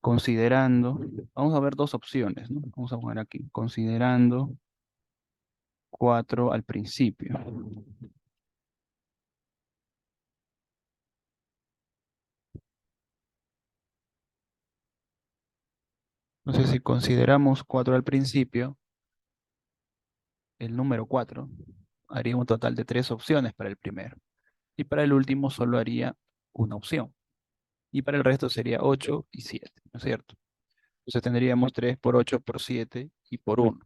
Considerando, vamos a ver dos opciones, ¿no? Vamos a poner aquí, considerando 4 al principio. Entonces, si consideramos 4 al principio, el número 4 haría un total de tres opciones para el primero. Y para el último solo haría una opción. Y para el resto sería 8 y 7, ¿no es cierto? Entonces tendríamos 3 por 8 por 7 y por uno.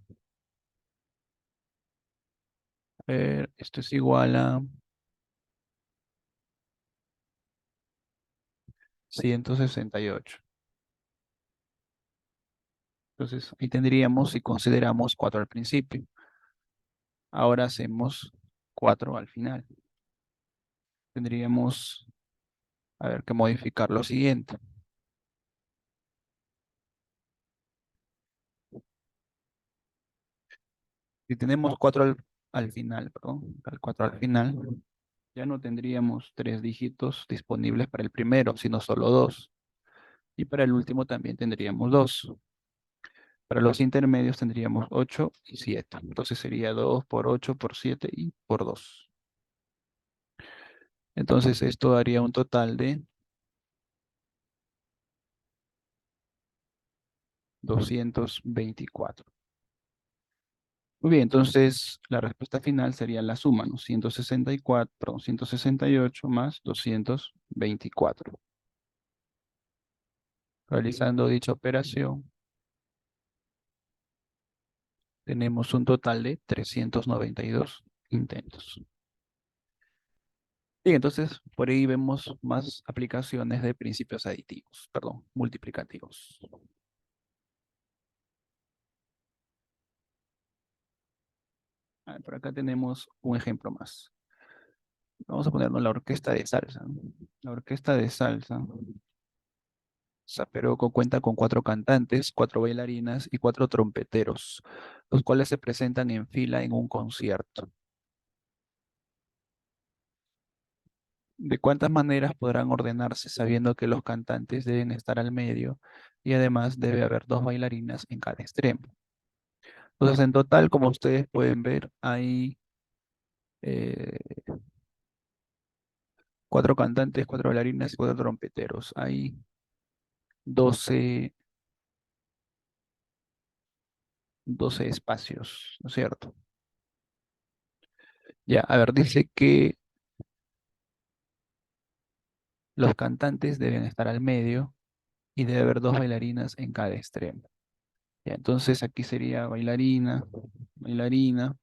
A ver, esto es igual a 168. Entonces ahí tendríamos, si consideramos 4 al principio. Ahora hacemos 4 al final. Tendríamos, a ver, que modificar lo siguiente. Si tenemos 4 al final, perdón, al 4 al final, ya no tendríamos tres dígitos disponibles para el primero, sino solo dos. Y para el último también tendríamos dos. Para los intermedios tendríamos 8 y 7. Entonces sería 2 por 8 por 7 y por 2. Entonces esto daría un total de 224. Muy bien, entonces la respuesta final sería la suma, ¿no? 164, perdón, 168 más 224. Realizando dicha operación, tenemos un total de 392 intentos. Bien, entonces por ahí vemos más aplicaciones de principios aditivos, perdón, multiplicativos. Por acá tenemos un ejemplo más. Vamos a ponernos la orquesta de salsa, ¿no? La orquesta de salsa, Zaperoco, cuenta con cuatro cantantes, cuatro bailarinas y cuatro trompeteros, los cuales se presentan en fila en un concierto. ¿De cuántas maneras podrán ordenarse sabiendo que los cantantes deben estar al medio y además debe haber dos bailarinas en cada extremo? Entonces, en total, como ustedes pueden ver, hay eh, cuatro cantantes, cuatro bailarinas y cuatro trompeteros. Hay 12 12 espacios, ¿no es cierto? Ya, a ver, dice que los cantantes deben estar al medio y debe haber dos bailarinas en cada extremo. Ya, entonces aquí sería bailarina, bailarina,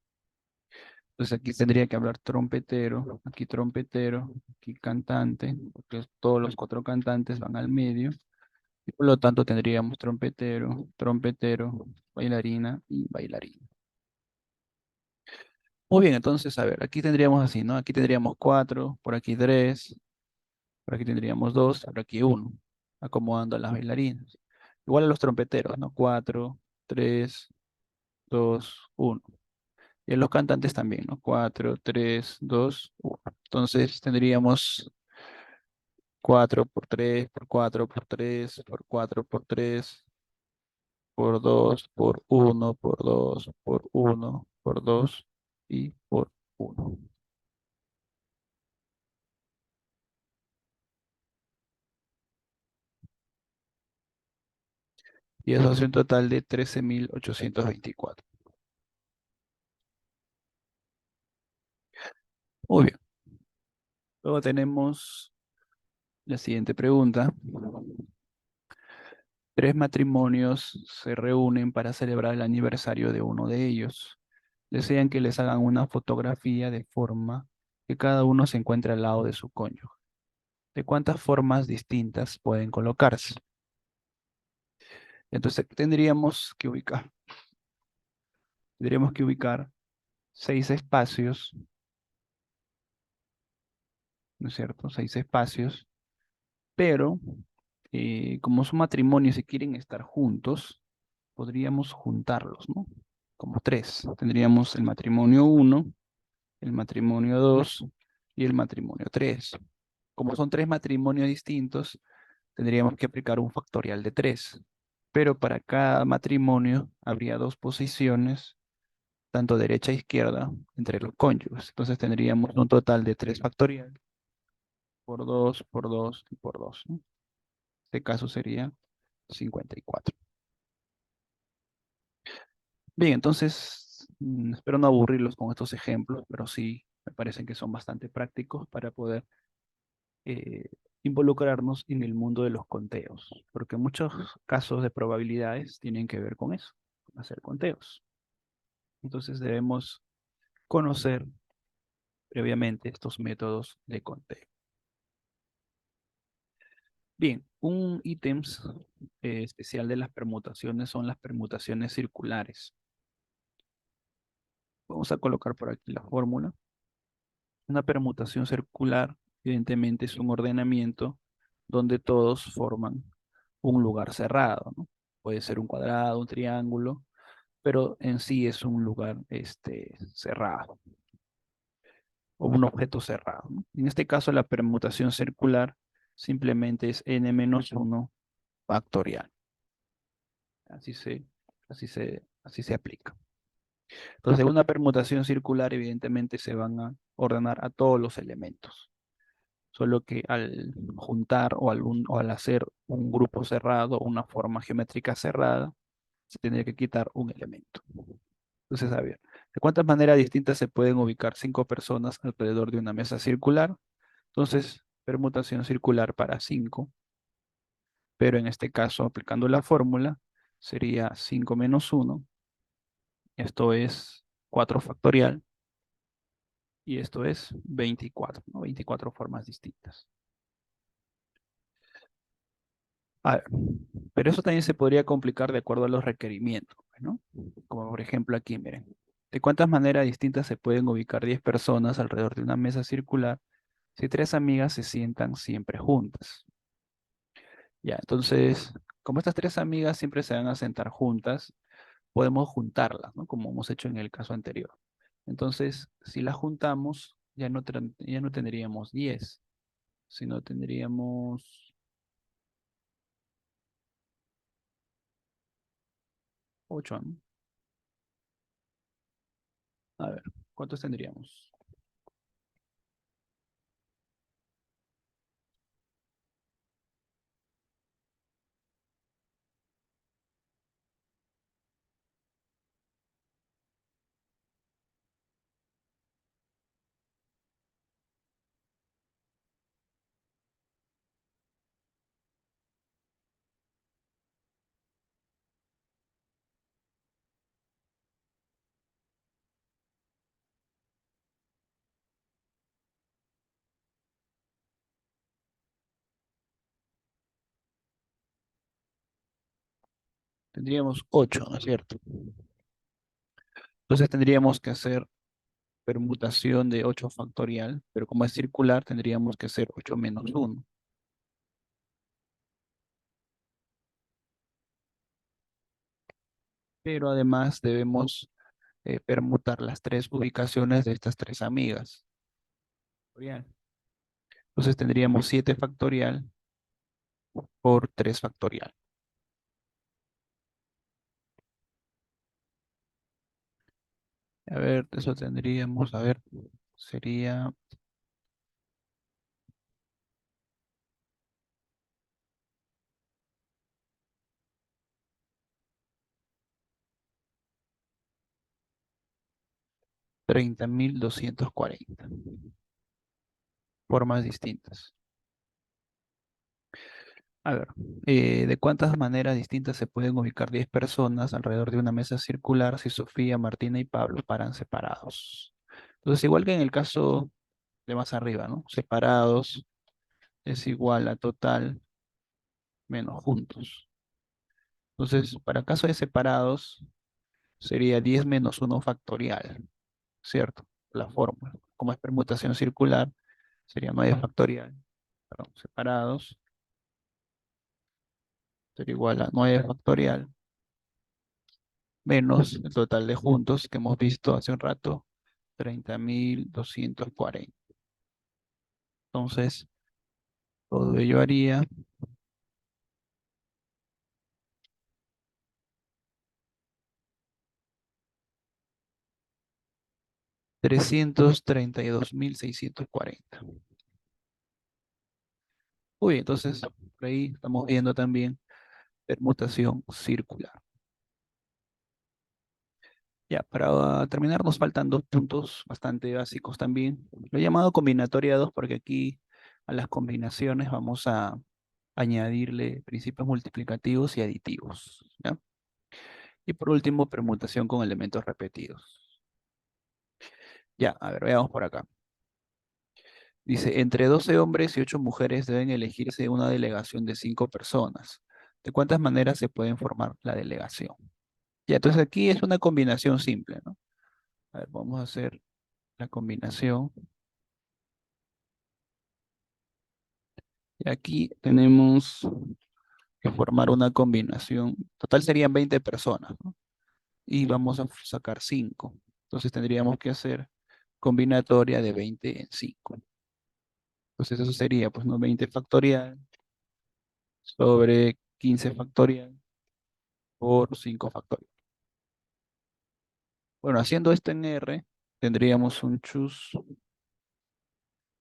Entonces aquí tendría que hablar trompetero, aquí cantante, porque todos los cuatro cantantes van al medio. Y por lo tanto tendríamos trompetero, bailarina y bailarina. Muy bien, entonces, a ver, aquí tendríamos así, ¿no? Aquí tendríamos cuatro, por aquí tres, por aquí tendríamos dos, por aquí uno, acomodando a las bailarinas. Igual a los trompeteros, ¿no? Cuatro, tres, dos, uno. Y a los cantantes también, ¿no? Cuatro, tres, dos, uno. Entonces tendríamos cuatro por tres, por cuatro, por tres, por cuatro, por tres, por dos, por uno, por dos, por uno, por dos y por uno. Y eso hace un total de 13.824. Muy bien. Luego tenemos la siguiente pregunta. Tres matrimonios se reúnen para celebrar el aniversario de uno de ellos. Desean que les hagan una fotografía de forma que cada uno se encuentre al lado de su cónyuge. ¿De cuántas formas distintas pueden colocarse? Entonces tendríamos que ubicar seis espacios, ¿no es cierto? Seis espacios, pero como son matrimonios y quieren estar juntos, podríamos juntarlos, ¿no? Como tres. Tendríamos el matrimonio uno, el matrimonio 2 y el matrimonio 3. Como son tres matrimonios distintos, tendríamos que aplicar un factorial de 3. Pero para cada matrimonio habría dos posiciones, tanto derecha e izquierda, entre los cónyuges. Entonces tendríamos un total de 3 factorial por 2 y por 2, ¿no? En este caso sería 54. Bien, entonces, espero no aburrirlos con estos ejemplos, pero sí me parecen que son bastante prácticos para poder eh, involucrarnos en el mundo de los conteos, porque muchos casos de probabilidades tienen que ver con eso, con hacer conteos. Entonces debemos conocer previamente estos métodos de conteo. Bien, un ítem especial de las permutaciones son las permutaciones circulares. Vamos a colocar por aquí la fórmula. Una permutación circular, evidentemente, es un ordenamiento donde todos forman un lugar cerrado, ¿no? Puede ser un cuadrado, un triángulo, pero en sí es un lugar cerrado o un objeto cerrado, ¿no? En este caso, la permutación circular simplemente es n-1 factorial. Así se, así se aplica. Entonces, en una permutación circular, evidentemente, se van a ordenar a todos los elementos. Solo que al juntar o al hacer un grupo cerrado, una forma geométrica cerrada, se tendría que quitar un elemento. Entonces, a ver, ¿de cuántas maneras distintas se pueden ubicar cinco personas alrededor de una mesa circular? Entonces, permutación circular para 5, pero en este caso, aplicando la fórmula, sería 5 menos uno. Esto es 4 factorial, y esto es 24, ¿no? 24 formas distintas. A ver, pero eso también se podría complicar de acuerdo a los requerimientos, ¿no? Como por ejemplo aquí, miren. ¿De cuántas maneras distintas se pueden ubicar 10 personas alrededor de una mesa circular si tres amigas se sientan siempre juntas? Ya, entonces, como estas tres amigas siempre se van a sentar juntas, podemos juntarlas, ¿no? Como hemos hecho en el caso anterior. Entonces, si las juntamos, ya no tendríamos 10, sino tendríamos 8, ¿no? A ver, ¿cuántos tendríamos? Tendríamos 8, ¿no es cierto? Entonces tendríamos que hacer permutación de 8 factorial, pero como es circular, tendríamos que hacer 8 menos uno. Pero además debemos permutar las tres ubicaciones de estas tres amigas. Factorial. Entonces tendríamos 7 factorial por 3 factorial. A ver, eso tendríamos, a ver, sería 30.240 formas distintas. A ver, ¿de cuántas maneras distintas se pueden ubicar 10 personas alrededor de una mesa circular si Sofía, Martina y Pablo paran separados? Entonces, igual que en el caso de más arriba, ¿no? Separados es igual a total menos juntos. Entonces, para caso de separados, sería 10 menos uno factorial, ¿cierto? La fórmula. Como es permutación circular, sería 9 factorial. Perdón, separados sería igual a 9 factorial menos el total de juntos que hemos visto hace un rato, 30.240. Entonces, todo ello haría 332.640. Uy, entonces, por ahí estamos viendo también permutación circular. Ya, para terminar nos faltan dos puntos bastante básicos también. Lo he llamado combinatoria 2 porque aquí a las combinaciones vamos a añadirle principios multiplicativos y aditivos, ¿ya? Y por último, permutación con elementos repetidos. Ya, a ver, veamos por acá. Dice, entre 12 hombres y 8 mujeres deben elegirse una delegación de 5 personas. ¿De cuántas maneras se pueden formar la delegación? Ya, entonces aquí es una combinación simple, ¿no? A ver, vamos a hacer la combinación. Y aquí tenemos que formar una combinación. Total serían 20 personas, ¿no? Y vamos a sacar 5. Entonces tendríamos que hacer combinatoria de 20 en 5. Entonces eso sería, pues, ¿no? 20 factorial sobre 15 factorial por 5 factorial. Bueno, haciendo esto en R, tendríamos un chus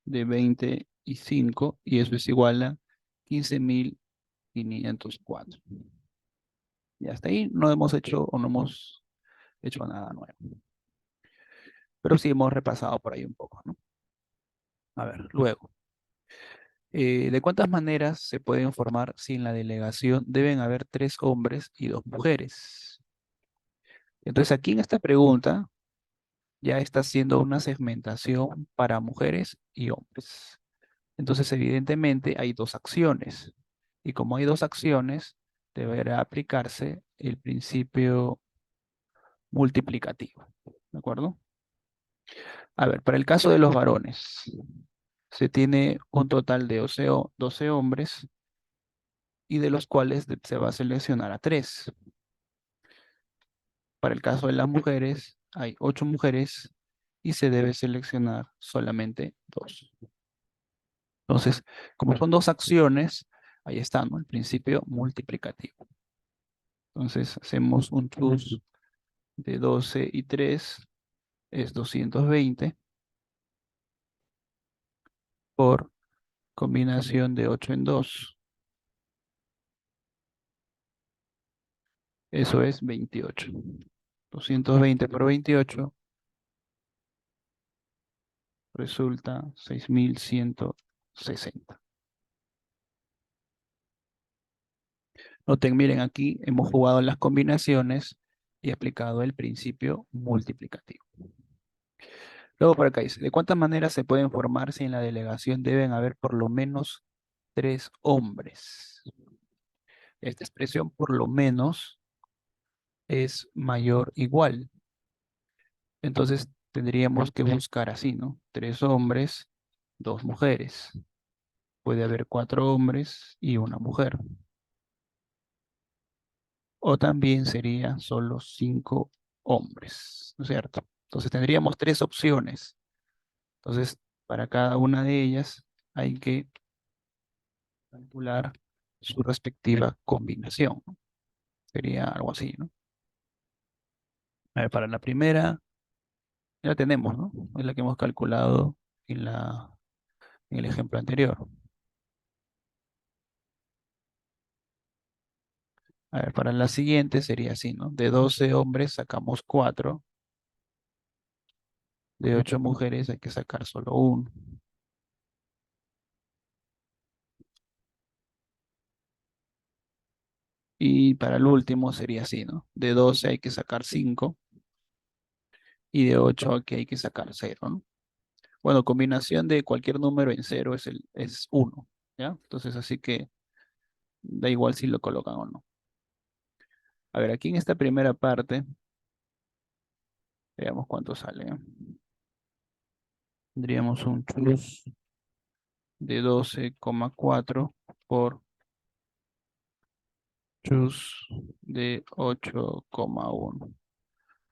de 25 y eso es igual a 15.504. Y hasta ahí no hemos hecho o no hemos hecho nada nuevo. Pero sí hemos repasado por ahí un poco, ¿no? A ver, luego. ¿De cuántas maneras se pueden formar si en la delegación deben haber 3 hombres y 2 mujeres? Entonces aquí en esta pregunta ya está haciendo una segmentación para mujeres y hombres. Entonces evidentemente hay dos acciones. Y como hay dos acciones, deberá aplicarse el principio multiplicativo. ¿De acuerdo? A ver, para el caso de los varones, se tiene un total de 12 hombres y de los cuales se va a seleccionar a 3. Para el caso de las mujeres, hay 8 mujeres y se debe seleccionar solamente 2. Entonces, como son dos acciones, ahí está, ¿no? El principio multiplicativo. Entonces, hacemos un plus de 12 y 3 es 220 por combinación de 8 en 2. Eso es 28. 220 por 28 resulta 6.160. Noten, miren, aquí hemos jugado las combinaciones y aplicado el principio multiplicativo. Luego por acá dice, ¿de cuántas maneras se pueden formar si en la delegación deben haber por lo menos 3 hombres? Esta expresión por lo menos es mayor o igual. Entonces tendríamos que buscar así, ¿no? Tres hombres, dos mujeres. Puede haber cuatro hombres y una mujer. O también sería solo cinco hombres, ¿no es cierto? Entonces tendríamos tres opciones. Entonces, para cada una de ellas hay que calcular su respectiva combinación, ¿no? Sería algo así, ¿no? A ver, para la primera, ya la tenemos, ¿no? Es la que hemos calculado en el ejemplo anterior. A ver, para la siguiente sería así, ¿no? De 12 hombres sacamos 4, de 8 mujeres hay que sacar solo uno. Y para el último sería así, ¿no? De 12 hay que sacar 5 y de 8 aquí hay que sacar cero, ¿no? Bueno, combinación de cualquier número en cero es 1, ¿ya? Entonces, así que da igual si lo colocan o no. A ver, aquí en esta primera parte, veamos cuánto sale, ¿eh? Tendríamos un chus de 12,4 por chus de 8,1.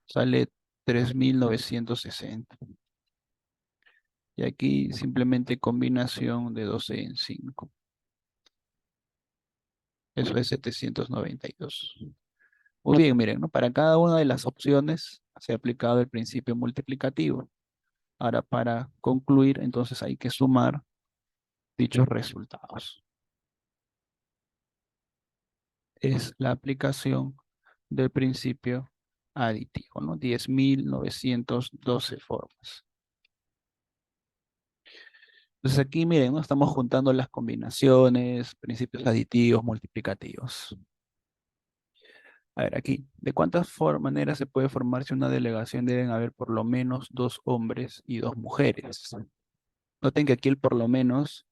Sale 3.960. Y aquí simplemente combinación de 12 en 5. Eso es 792. Muy bien, miren, ¿no? Para cada una de las opciones se ha aplicado el principio multiplicativo. Ahora, para concluir, entonces hay que sumar dichos resultados. Es la aplicación del principio aditivo, ¿no? 10.912 formas. Entonces aquí, miren, ¿no? Estamos juntando las combinaciones, principios aditivos, multiplicativos. A ver, aquí, ¿de cuántas maneras se puede formar si una delegación deben haber por lo menos dos hombres y dos mujeres? Noten que aquí el por lo menos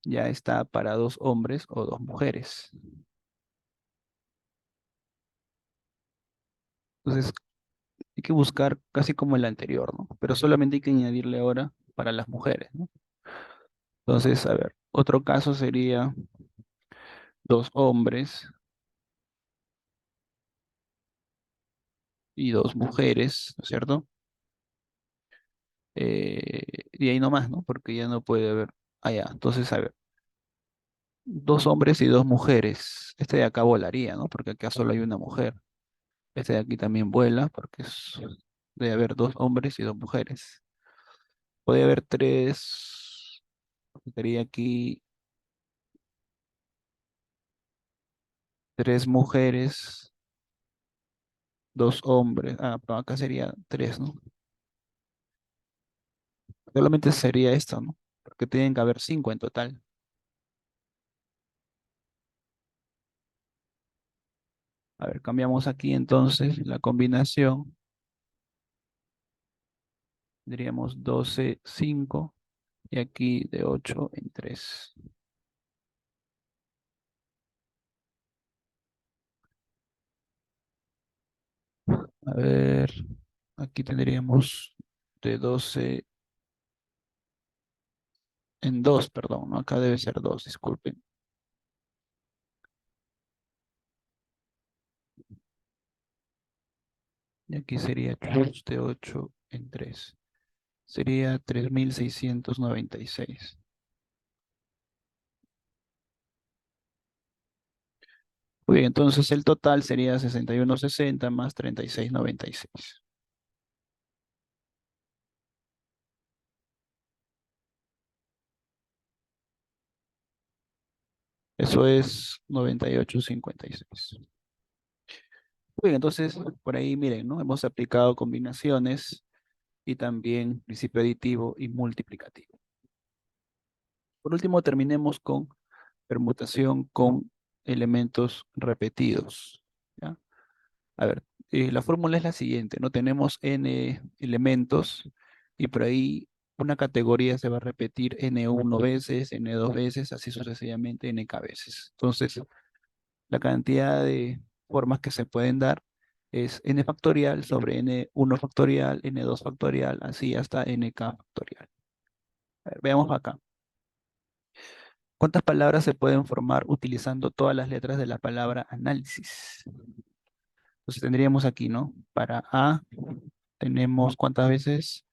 ya está para dos hombres o dos mujeres. Entonces, hay que buscar casi como el anterior, ¿no? Pero solamente hay que añadirle ahora para las mujeres, ¿no? Entonces, a ver, otro caso sería dos hombres y dos mujeres, ¿no es cierto? Y ahí nomás, ¿no? Porque ya no puede haber. Ah, ya. Entonces, a ver, dos hombres y dos mujeres. Este de acá volaría, ¿no? Porque acá solo hay una mujer. Este de aquí también vuela porque debe haber dos hombres y dos mujeres. Puede haber tres. Sería aquí tres mujeres, dos hombres. Ah, pero acá sería tres, ¿no? Solamente sería esto, ¿no? Porque tienen que haber cinco en total. A ver, cambiamos aquí entonces la combinación. Diríamos 12 5 y aquí de 8 en 3. A ver, aquí tendríamos de 12 en 2, perdón, ¿no? Acá debe ser 2, disculpen. Y aquí sería chus de 8 en 3. Sería 3.696. Muy bien, entonces el total sería 6160 más 3696. Eso es 98,56. Muy bien, entonces por ahí miren, ¿no? Hemos aplicado combinaciones y también principio aditivo y multiplicativo. Por último, terminemos con permutación con elementos repetidos, ¿ya? A ver, la fórmula es la siguiente, ¿no? Tenemos n elementos y por ahí una categoría se va a repetir n1 veces, n2 veces, así sucesivamente, nk veces. Entonces, la cantidad de formas que se pueden dar es n factorial sobre n1 factorial, n2 factorial, así hasta nk factorial. A ver, veamos acá. ¿Cuántas palabras se pueden formar utilizando todas las letras de la palabra análisis? Entonces tendríamos aquí, ¿no? Para A tenemos ¿cuántas veces?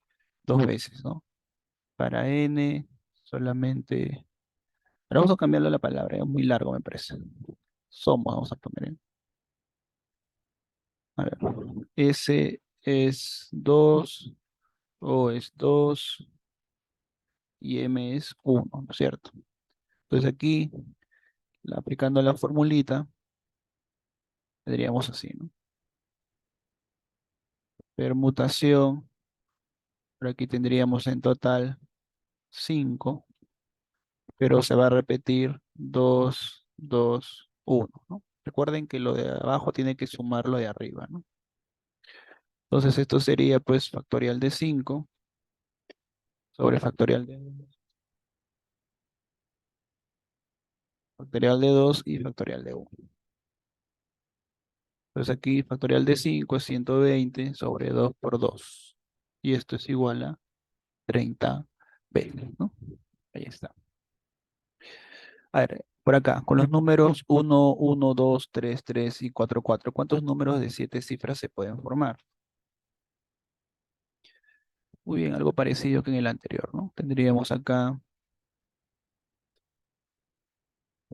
Dos veces, ¿no? Para N solamente... Ahora vamos a cambiarle la palabra, es muy largo me parece. Somos, vamos a poner. A ver. S es 2, O es 2 y M es 1, ¿no es cierto? Entonces aquí, aplicando la formulita, tendríamos así, ¿no? Permutación, por aquí tendríamos en total 5, pero se va a repetir 2, 2, 1, ¿no? Recuerden que lo de abajo tiene que sumar lo de arriba, ¿no? Entonces esto sería pues factorial de 5 sobre factorial de 2 y factorial de 1. Entonces aquí factorial de 5 es 120 sobre 2 por 2. Y esto es igual a 30 veces, ¿no? Ahí está. A ver, por acá, con los números 1, 1, 2, 3, 3 y 4, 4, ¿cuántos números de 7 cifras se pueden formar? Muy bien, algo parecido que en el anterior, ¿no? Tendríamos acá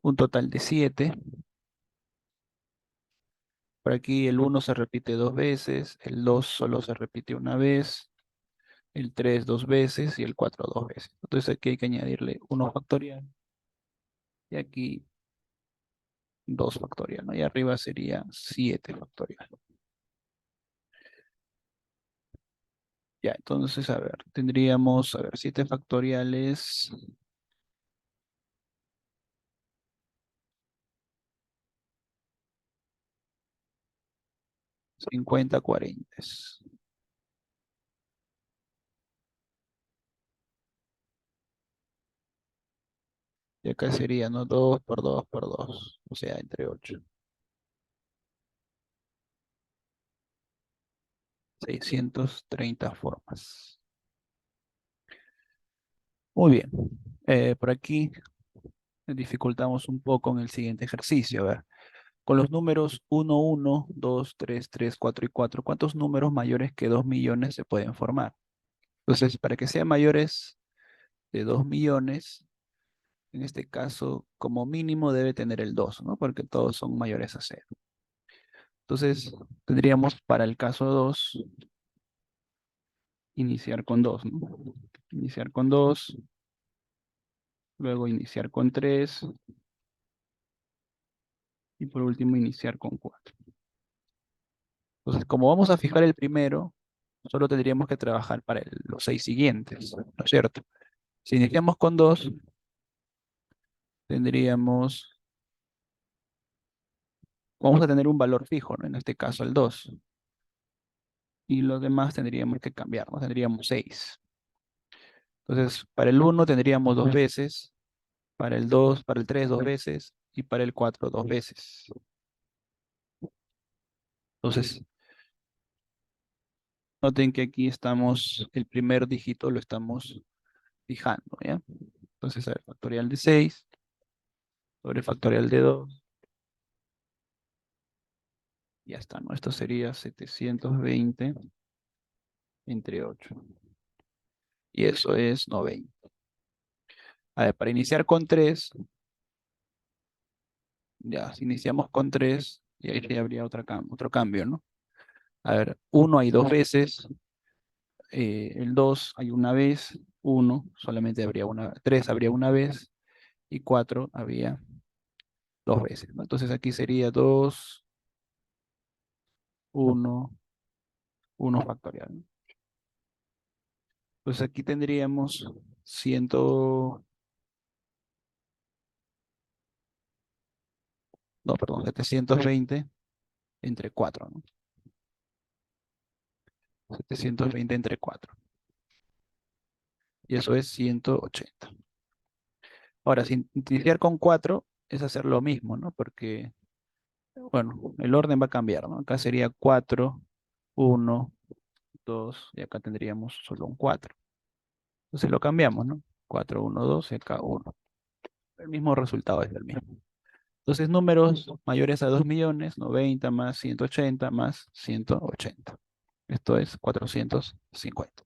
un total de 7. Por aquí el 1 se repite dos veces, el 2 solo se repite una vez, el 3 dos veces y el 4 dos veces. Entonces aquí hay que añadirle 1 factorial y aquí 2 factorial, ¿no? Y arriba sería 7 factorial. Ya, entonces, a ver, tendríamos, a ver, 7 factoriales, 50 40. Y acá sería, ¿no? 2 por 2 por 2, o sea, entre 8. 630 formas. Muy bien. Por aquí dificultamos un poco en el siguiente ejercicio. A ver, con los números 1, 1, 2, 3, 3, 4 y 4, ¿cuántos números mayores que 2 millones se pueden formar? Entonces, para que sean mayores de 2 millones, en este caso, como mínimo debe tener el 2, ¿no? Porque todos son mayores a cero. Entonces, tendríamos para el caso 2 iniciar con 2, ¿no? Iniciar con 2, luego iniciar con 3 y por último iniciar con 4. Entonces, como vamos a fijar el primero, solo tendríamos que trabajar para los 6 siguientes, ¿no es cierto? Si iniciamos con 2, tendríamos, vamos a tener un valor fijo, ¿no? En este caso el 2. Y los demás tendríamos que cambiar, ¿no? Tendríamos 6. Entonces, para el 1 tendríamos dos veces, para el 2, para el 3 dos veces y para el 4 dos veces. Entonces, noten que aquí estamos, el primer dígito lo estamos fijando, ¿ya? Entonces, a ver, factorial de 6 sobre factorial de 2, ya está, ¿no? Esto sería 720 entre 8. Y eso es 90. A ver, para iniciar con 3, ya, si iniciamos con 3, y ahí ya habría otro cambio, ¿no? A ver, 1 hay dos veces, el 2 hay una vez, 1 solamente habría una, 3 habría una vez, y 4 había dos veces, ¿no? Entonces aquí sería 2, 1, 1 factorial, ¿no? Pues aquí tendríamos 100, no, perdón, 720 entre 4, ¿no? 720 entre 4. Y eso es 180. Ahora, sin iniciar con 4 es hacer lo mismo, ¿no? Porque Bueno, el orden va a cambiar, ¿no? Acá sería 4, 1, 2, y acá tendríamos solo un 4. Entonces lo cambiamos, ¿no? 4, 1, 2 y acá 1. El mismo resultado es el mismo. Entonces, números mayores a 2 millones, 90 más 180 más 180. Esto es 450.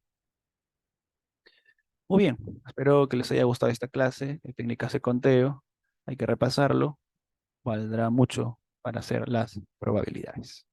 Muy bien, espero que les haya gustado esta clase de técnicas de conteo. Hay que repasarlo, valdrá mucho para hacer las probabilidades.